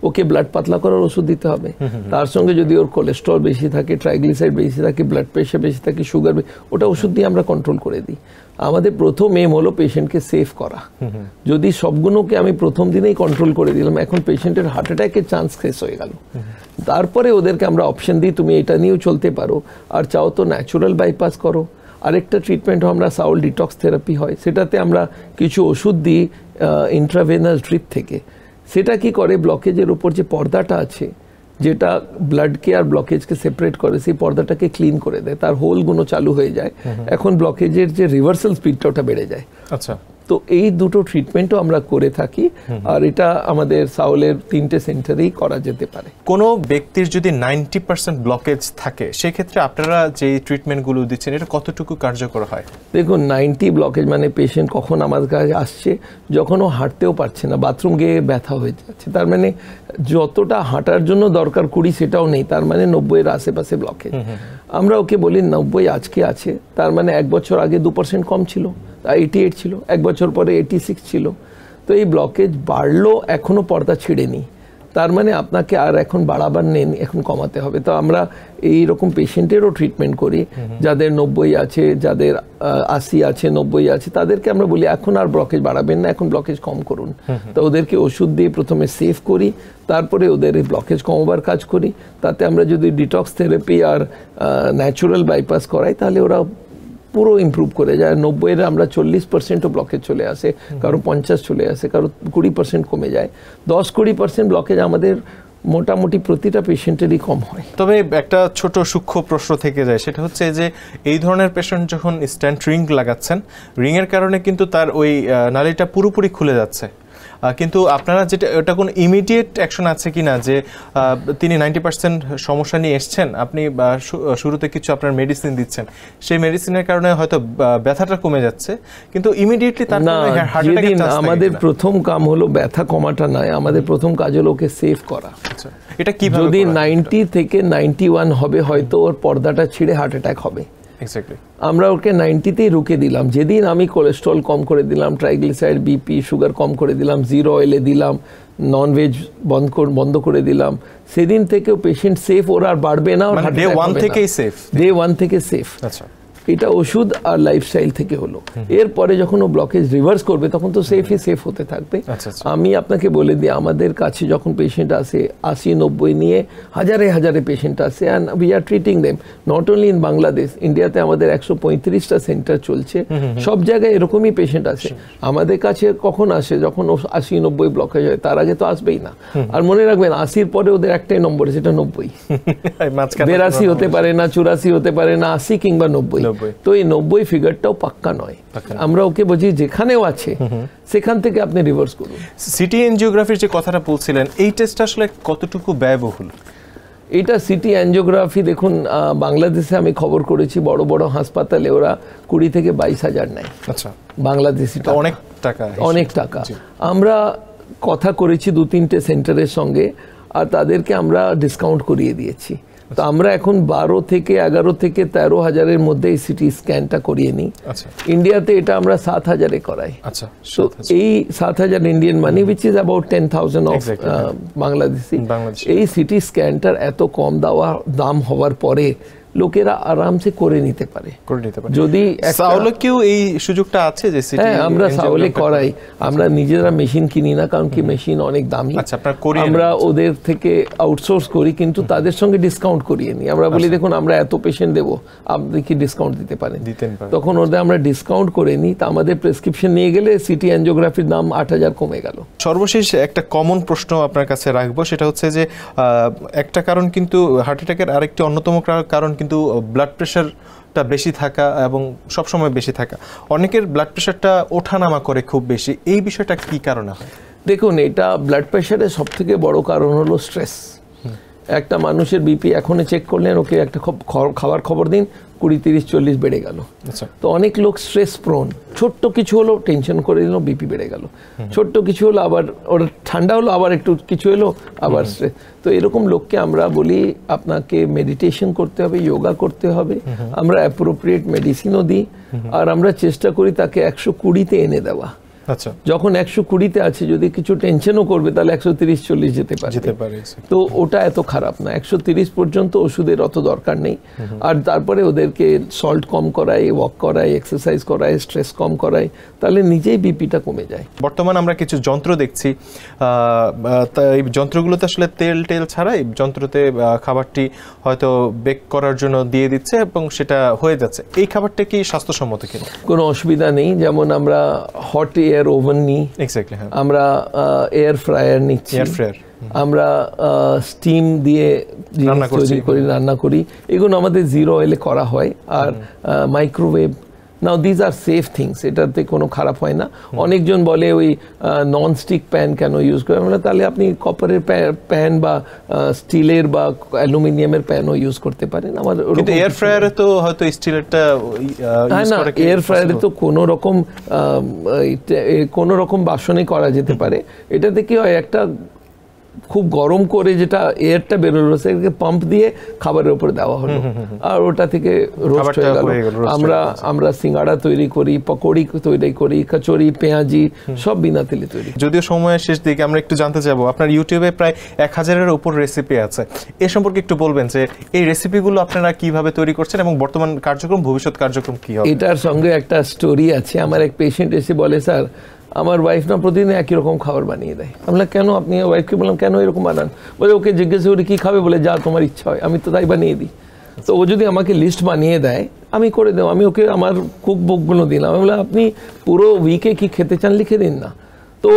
ওকে ব্লাড পাতলা করার ওষুধ দিতে হবে। তার সঙ্গে যদি ওর কোলেস্ট্রল বেশি থাকে, ট্রাইগ্লিসাইড বেশি থাকে, ব্লাড প্রেশার বেশি থাকে, সুগার, ওটা ওষুধ দিয়ে আমরা কন্ট্রোল করে দিই। আমাদের প্রথম এম হলো পেশেন্টকে সেভ করা। যদি সবগুলোকে আমি প্রথম দিনেই কন্ট্রোল করে দিলাম, এখন পেশেন্টের হার্ট অ্যাটাকের চান্স শেষ হয়ে গেল। তারপরে ওদেরকে আমরা অপশন দিই, তুমি এটা নিয়েও চলতে পারো, আর চাও তো ন্যাচুরাল বাইপাস করো। আরেকটা ট্রিটমেন্ট আমরা সাউল ডিটক্স থেরাপি হয়, সেটাতে আমরা কিছু ওষুধ দিই ইন্ট্রাভেনাস ড্রিপ থেকে। সেটা কি করে, ব্লকেজের উপর যে পর্দাটা আছে, যেটা ব্লাডকে আর ব্লকেজকে সেপারেট করে, সেই পর্দাটাকে ক্লিন করে দেয়, তার হোলগুলো চালু হয়ে যায়। এখন ব্লকেজের যে রিভার্সাল স্পিডটা ওটা বেড়ে যায়। আচ্ছা, তো এই দুটো ট্রিটমেন্টও আমরা করে থাকি, আর এটা আমাদের সাউলের 3টে সেন্টারেই করা যেতে পারে। কোনো ব্যক্তির যদি 90% ব্লকেজ থাকে, সেক্ষেত্রে আপনারা যে ট্রিটমেন্টগুলো দিচ্ছেন, এটা কতটুকু কার্যকর হয়? দেখুন, 90 ব্লকেজ মানে পেশেন্ট কখন আমাদের কাছে আসছে, যখন ও হাঁটতেও পারছে না, বাথরুম গিয়ে ব্যথা হয়ে যাচ্ছে, তার মানে যতটা হাঁটার জন্য দরকার 20 সেটাও নেই, তার মানে 90-এর আশেপাশে ব্লকেজ। আমরা ওকে বলি 90 আজকে আছে, তার মানে 1 বছর আগে 2% কম ছিল, 88 ছিল, 1 বছর পরে 86 ছিল। তো এই ব্লকেজ বাড়লো, এখনো পর্দা ছিঁড়েনি, তার মানে আপনাকে আর এখন বাড়াবার নেই, এখন কমাতে হবে। তো আমরা এইরকম পেশেন্টেরও ট্রিটমেন্ট করি, যাদের 90 আছে, যাদের 80 আছে, 90 আছে, তাদেরকে আমরা বলি এখন আর ব্লকেজ বাড়াবেন না, এখন ব্লকেজ কম করুন। তো ওদেরকে ওষুধ দিয়ে প্রথমে সেভ করি, তারপরে ওদের এই ব্লকেজ কমাবার কাজ করি। তাতে আমরা যদি ডিটক্স থেরাপি আর ন্যাচুরাল বাইপাস করাই, তাহলে ওরা পুরো ইমপ্রুভ করে যায়। 90-এর আমরা 40%ও ব্লকেজ চলে আসে, কারো 50 চলে আসে, কারো 20% কমে যায়। 10-20% ব্লকেজ আমাদের মোটামুটি প্রতিটা পেশেন্টেরই কম হয়। তবে একটা ছোট সূক্ষ্ম প্রশ্ন থেকে যায়, সেটা হচ্ছে যে এই ধরনের পেশেন্ট যখন স্ট্যান্ট রিং লাগাচ্ছেন, রিংয়ের কারণে কিন্তু তার ওই নালীটা পুরোপুরি খুলে যাচ্ছে, কিন্তু আপনারা যেটা, ওটা কোনো ইমিডিয়েট অ্যাকশন আছে কিনা, যে তিনি 90% সমস্যা নিয়ে এসছেন, আপনি শুরুতে কিছু আপনার মেডিসিন দিচ্ছেন, সেই মেডিসিনের কারণে হয়তো ব্যথাটা কমে যাচ্ছে, কিন্তু ইমিডিয়েটলি তার হার্ট অ্যাটাকের চান্স থাকে? আমাদের প্রথম কাম হলো ব্যথা কমাটা নয়, আমাদের প্রথম কাজ হলো ওকে সেভ করা। এটা কিভাবে? যদি 90 থেকে 91 হবে, হয়তো ওর পর্দাটা ছিঁড়ে হার্ট অ্যাটাক হবে। আমরা ওকে 90তেই রুকে দিলাম। যেদিন আমি কোলেস্ট্রল কম করে দিলাম, ট্রাইগ্লিসাইড, বিপি, সুগার কম করে দিলাম, 0 অয়েলে দিলাম, ননভেজ বন্ধ করে দিলাম, সেদিন থেকে পেশেন্ট সেফ, ওরা আর বাড়বে না। ডে 1 থেকেই সেফ? ডে 1 থেকে সেফ। আচ্ছা, এটা ওষুধ আর লাইফস্টাইল থেকে হলো। এরপরে যখন ও ব্লকেজ রিভার্স করবে, তখন তো সেফ হতে থাকবে। আমি আপনাকে বলে দিই, আমাদের কাছে যখন পেশেন্ট আসে 80-90 নিয়ে হাজারে পেশেন্ট আসে, and we are treating them not only in Bangladesh, ইন্ডিয়াতে আমাদের 135টা সেন্টার চলছে, সব জায়গায় এরকমই পেশেন্ট আসে। আমাদের কাছে কখন আসে? যখন 80-90 ব্লকেজ হয়, তার আগে তো আসবেই না। আর মনে রাখবেন, 80-র পরে ওদের একটাই নম্বর, সেটা 90। 82 হতে পারে না, 84 হতে পারে না, 80 কিংবা 90। তো এই 90 ফিগারটাও পাক্কা নয়। আমরা ওকে বলছি যেখানেও আছে সেখান থেকে আপনি রিভার্স করুন। সিটি এনজিওগ্রাফির যে কথাটা বলছিলেন, এই টেস্টটা আসলে কতটুকু ব্যয়বহুল? এটা সিটি অ্যাঞ্জিওগ্রাফি, দেখুন বাংলাদেশে আমি খবর করেছি, বড় বড় হাসপাতালে ওরা 20 থেকে 22,000 নেয়। আচ্ছা, বাংলাদেশি অনেক টাকা। আমরা কথা করেছি 2-3টে সেন্টারের সঙ্গে, আর তাদেরকে আমরা ডিসকাউন্ট করিয়ে দিয়েছি। তো আমরা এখন 12 থেকে 11 থেকে 13 হাজারের মধ্যে এই সিটি স্ক্যানটা করিয়ে নিই। ইন্ডিয়াতে এটা আমরা 7,000-এ করাই। তো এই 7,000 Indian money which is about 10,000 of Bangladeshi. এই সিটি স্ক্যানটার এত কম দাম হওয়ার পরে লোকেরা আরামসে করে নিতে পারে। যদি সাউলেও এই সুযোগটা আছে যে সিটি, হ্যাঁ আমরা সাউলে করাই, আমরা নিজেরা মেশিন কিনি না, কারণ কি মেশিন অনেক দামি। আমরা ওদের থেকে আউটসোর্স করি, কিন্তু তাদের সঙ্গে ডিসকাউন্ট করিয়ে নিই। আমরা বলি দেখুন আমরা এত পেশেন্ট দেবো, আপনি কি ডিসকাউন্ট দিতে পারেন? তখন ওদের আমরা ডিসকাউন্ট করে নিই। তা আমাদের প্রেসক্রিপশন নিয়ে গেলে সিটি অ্যানজিওগ্রাফির দাম 8,000 কমে গেল। সর্বশেষ একটা কমন প্রশ্ন আপনার কাছে রাখবো, সেটা হচ্ছে যে একটা কারণ কিন্তু হার্ট অ্যাটাকের আরেকটি অন্যতম কারণ কিন্তু ব্লাড প্রেশারটা বেশি থাকা এবং সবসময় বেশি থাকা। অনেকের ব্লাড প্রেশারটা ওঠানামা করে খুব বেশি, এই বিষয়টা কি কারণে হয়? দেখুন, এটা ব্লাড প্রেশারের সব থেকে বড় কারণ হলো স্ট্রেস। একটা মানুষের বিপি এখনই চেক করলেন, ওকে একটা খাবার খবর দিন, 20, 30, 40 বেড়ে গেল। তো অনেক লোক স্ট্রেস প্রোন, ছোট্ট কিছু হলো টেনশন করে দিল, বিপি বেড়ে গেল। ছোট্ট কিছু হলো আবার ওর ঠান্ডা হলো, আবার একটু কিছু হলো আবার স্ট্রেস। তো এরকম লোককে আমরা বলি আপনাকে মেডিটেশন করতে হবে, যোগা করতে হবে। আমরা অ্যাপ্রোপ্রিয়েট মেডিসিনও দিই, আর আমরা চেষ্টা করি তাকে 120-তে এনে দেওয়া। যখন 120-তে আছে, যদি কিছু টেনশনও করবে তাহলে 130-40 যেতে পারে। তো ওটা এত খারাপ না, 130 পর্যন্ত ওষুধের অত দরকার নেই। আর তারপরে ওদেরকে সল্ট কম করাই, ওয়াক করাই, এক্সারসাইজ করাই, স্ট্রেস কম করাই, তাহলে নিজেই বিপিটা কমে যায়। বর্তমানে আমরা কিছু যন্ত্র দেখছি, এই যন্ত্রগুলোতে আসলে তেল ছাড়া এই যন্ত্রতে খাবারটি হয়তো বেক করার জন্য দিয়ে দিচ্ছে এবং সেটা হয়ে যাচ্ছে। এই খাবারটা কি স্বাস্থ্যসম্মত কিনা? কোনো অসুবিধা নেই। যেমন আমরা হট এয়ার ওভেন নিই, আমরা এয়ার ফ্রায়ার নিচ্ছি, আমরা স্টিম দিয়ে রান্না করি, এগুলো আমাদের 0 অয়েলে করা হয়। আর microwave, now these are safe things, এটাতে কোনো খারাপ হয় না। অনেকজন বলে ওই নন স্টিক প্যান কেন ইউজ করে, তাহলে আপনি কপারের প্যান বা স্টিলের বা অ্যালুমিনিয়ামের প্যানও ইউজ করতে পারেন। আমার এয়ার ফ্রায়ারে তো হয়তো স্টিলেরটা, না এয়ার ফ্রায়ারে তো কোনো রকম বাসনে করা যেতে পারে। এটাতে কি হয়, একটা খুব গরম করে যেটা এয়ারটা বেরোলো সেটাকে পাম্প দিয়ে খাবারের উপরে দেওয়া হলো, আর ওটা থেকে রোস্ট হয়ে গেল। আমরা সিঙ্গাড়া তৈরি করি, পকোড়ি তৈরি করি, কচুরি, পেঁয়াজি, সব বিনা তেলে তৈরি। যদিও সময়ের শেষ দিকে আমরা একটু জানতে চাইবো, আপনার ইউটিউবে প্রায় 1000-এর উপর রেসিপি আছে, এ সম্পর্কে একটু বলবেন যে এই রেসিপিগুলো আপনারা কিভাবে তৈরি করছেন এবং বর্তমান কার্যক্রম, ভবিষ্যৎ কার্যক্রম কি হবে? এটার সঙ্গে একটা স্টোরি আছে। আমার এক পেশেন্ট এসে বলে, স্যার আমার ওয়াইফ না প্রতিদিন একই রকম খাবার বানিয়ে দেয়। আমরা কেন, আপনি ওয়াইফকে বললাম কেন এরকম বানান? বলে ওকে জিজ্ঞেস করি কী খাবে, বলে যা তোমার ইচ্ছা হয়, আমি তো তাই বানিয়ে দিই। তো ও যদি আমাকে লিস্ট বানিয়ে দেয় আমি করে দেবো, আমি ওকে আমার কুক বুকগুলো দিলাম, আমি বললাম আপনি পুরো উইকে কি খেতে চান লিখে দিন না। তো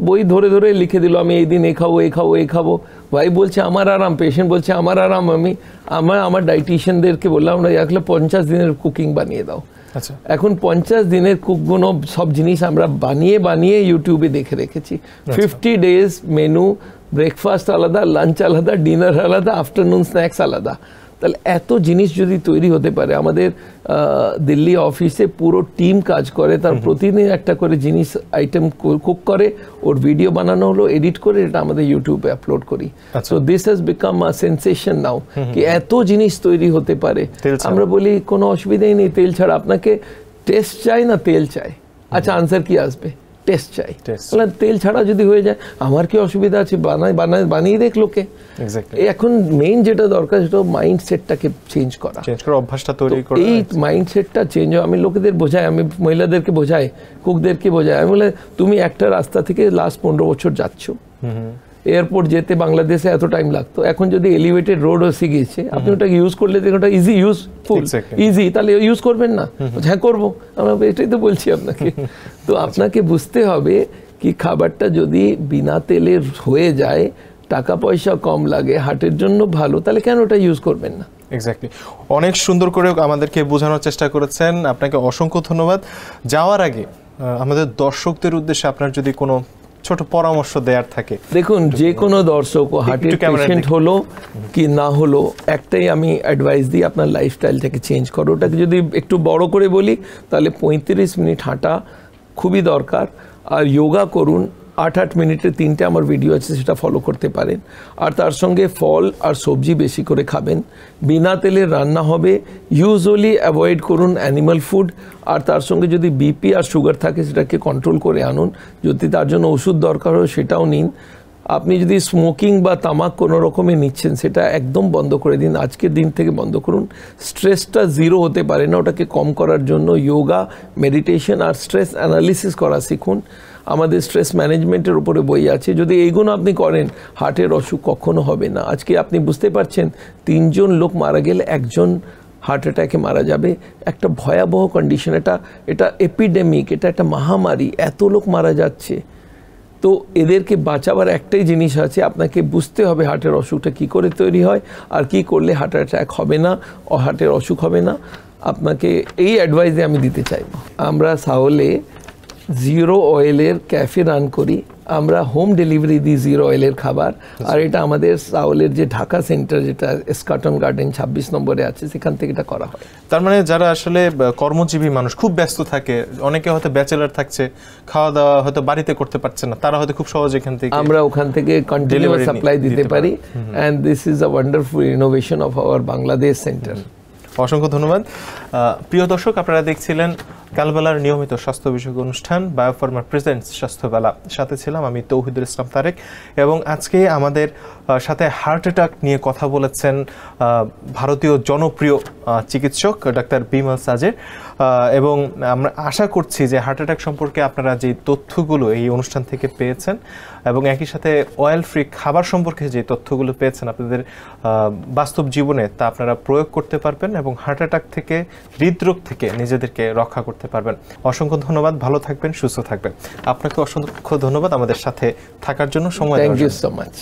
বই ধরে ধরে লিখে দিল, আমি এই দিন এই খাবো, এই খাবো, এই খাবো। ভাই বলছে আমার আরাম, পেশেন্ট বলছে আমার আরাম। আমার ডাইটিশিয়ানদেরকে বললাম আমরা 50 দিনের কুকিং বানিয়ে দাও। এখন 50 দিনের কুকগুলো সব জিনিস আমরা বানিয়ে ইউটিউবে দেখে রেখেছি। 50 ডেজ মেনু, ব্রেকফাস্ট আলাদা, লাঞ্চ আলাদা, ডিনার আলাদা, আফটারনুন স্ন্যাক্স আলাদা। তাহলে এত জিনিস যদি তৈরি হতে পারে, আমাদের দিল্লি অফিসে পুরো টিম কাজ করে, তার প্রতিদিন একটা করে জিনিস আইটেম কুক করে, ওর ভিডিও বানানো হলো, এডিট করে এটা আমাদের ইউটিউবে আপলোড করি। So this has become a sensation now, কি এত জিনিস তৈরি হতে পারে। আমরা বলি কোনো অসুবিধাই নেই তেল ছাড়া। আপনাকে টেস্ট চাই না তেল চাই? আচ্ছা আনসার কি আসবে? টেস্ট চাই। তেল ছাড়া যদি হয়ে যায় আমার কি অসুবিধা আছে? বানিয়ে দেখ লোকে। এখন মেইন যেটা দরকার সেটা মাইন্ডসেটটাকে চেঞ্জ করা, অভ্যাসটা তৈরি করা। এই মাইন্ডসেটটা চেঞ্জ হয়। আমি লোকেদের বোঝাই, আমি মহিলাদেরকে বোঝাই, কুকদেরকে বোঝাই। আমি বলে তুমি একটা রাস্তা থেকে লাস্ট 15 বছর যাচ্ছ, এয়ারপোর্ট যেতে বাংলাদেশে এত টাইম লাগতো, এখন যদি এলিভেটেড রোড এসে গিয়েছে, আপনি ওটাকে ইউজ করলে ওটা ইজি, ইউজফুল, ইজি, তাহলে ইউজ করবেন না? হ্যাঁ করবো, আমরা এটাই তো বলছি আপনাকে। তো আপনাকে বুঝতে হবে কি খাবারটা যদি বিনা তেলের হয়ে যায়, টাকা পয়সা কম লাগে, হার্টের জন্য ভালো, তাহলে কেন ওটা ইউজ করবেন না? এক্স্যাক্টলি, অনেক সুন্দর করে আমাদেরকে বোঝানোর চেষ্টা করেছেন, আপনাকে অসংখ্য ধন্যবাদ। যাওয়ার আগে আমাদের দর্শকদের উদ্দেশ্যে আপনার যদি কোনো ছোট পরামর্শ দেওয়ার থাকে। দেখুন, যে কোনো দর্শক হার্টের পেশেন্ট হলো কি না হলো, একটাই আমি অ্যাডভাইস দিই, আপনার লাইফস্টাইলটাকে চেঞ্জ করো। ওটাকে যদি একটু বড় করে বলি তাহলে 35 মিনিট হাঁটা খুবই দরকার, আর যোগা করুন 8 মিনিটের 3টে আমার ভিডিও আছে, সেটা ফলো করতে পারেন। আর তার সঙ্গে ফল আর সবজি বেশি করে খাবেন, বিনা তেলে রান্না হবে, ইউজুয়ালি অ্যাভয়েড করুন অ্যানিমাল ফুড। আর তার সঙ্গে যদি বিপি আর সুগার থাকে সেটাকে কন্ট্রোল করে আনুন, যদি তার জন্য ওষুধ দরকার হয় সেটাও নিন। আপনি যদি স্মোকিং বা তামাক কোনো রকমে নিচ্ছেন সেটা একদম বন্ধ করে দিন, আজকের দিন থেকে বন্ধ করুন। স্ট্রেসটা জিরো হতে পারে না, ওটাকে কম করার জন্য যোগা, মেডিটেশন আর স্ট্রেস অ্যানালিসিস করা শিখুন। আমাদের স্ট্রেস ম্যানেজমেন্টের উপরে বই আছে, যদি এইগুলো আপনি করেন হার্টের অসুখ কখনো হবে না। আজকে আপনি বুঝতে পারছেন 3 জন লোক মারা গেলে 1 জন হার্ট অ্যাটাকে মারা যাবে, একটা ভয়াবহ কন্ডিশন, এটা এপিডেমিক, এটা একটা মহামারী, এত লোক মারা যাচ্ছে। তো এদেরকে বাঁচাবার একটাই জিনিস আছে, আপনাকে বুঝতে হবে হার্টের অসুখটা কী করে তৈরি হয় আর কি করলে হার্ট অ্যাটাক হবে না, হার্টের অসুখ হবে না। আপনাকে এই অ্যাডভাইসে আমি দিতে চাইব। আমরা সাওলে 0 অয়েলের ক্যাফে রান করি, আমরা হোম ডেলিভারি দিই 0 অয়েলের খাবার। আর এটা আমাদের সাওলের যে ঢাকা সেন্টার, যেটা স্কাটন গার্ডেন 26 নম্বরে আছে, সেখান থেকে এটা করা হয়। তার মানে যারা আসলে কর্মজীবী মানুষ, খুব ব্যস্ত থাকে, অনেকে হয়তো ব্যাচেলার থাকছে, খাওয়া দাওয়া হয়তো বাড়িতে করতে পারছে না, তারা হয়তো খুব সহজে এখান থেকে আমরা ওখান থেকে কন্টিনিউয়াস সাপ্লাই দিতে পারি। And this is a wonderful innovation of our Bangladesh centre. অসংখ্য ধন্যবাদ। প্রিয় দর্শক, আপনারা দেখছিলেন কালবেলার নিয়মিত স্বাস্থ্য বিষয়ক অনুষ্ঠান বায়োফার্মার প্রেজেন্টস স্বাস্থ্যবেলা। সাথে ছিলাম আমি তৌহিদুল ইসলাম তারেক, এবং আজকে আমাদের সাথে হার্ট অ্যাটাক নিয়ে কথা বলেছেন ভারতীয় জনপ্রিয় চিকিৎসক ডাক্তার বিমল সাজের। এবং আমরা আশা করছি যে হার্ট অ্যাটাক সম্পর্কে আপনারা যে তথ্যগুলো এই অনুষ্ঠান থেকে পেয়েছেন, এবং একই সাথে অয়েল ফ্রি খাবার সম্পর্কে যে তথ্যগুলো পেয়েছেন, আপনাদের বাস্তব জীবনে তা আপনারা প্রয়োগ করতে পারবেন এবং হার্ট অ্যাটাক থেকে, হৃদরোগ থেকে নিজেদেরকে রক্ষা করতে পারবেন। অসংখ্য ধন্যবাদ, ভালো থাকবেন, সুস্থ থাকবেন। আপনাকে অসংখ্য ধন্যবাদ আমাদের সাথে থাকার জন্য, সময় দেওয়ার জন্য। Thank you so much.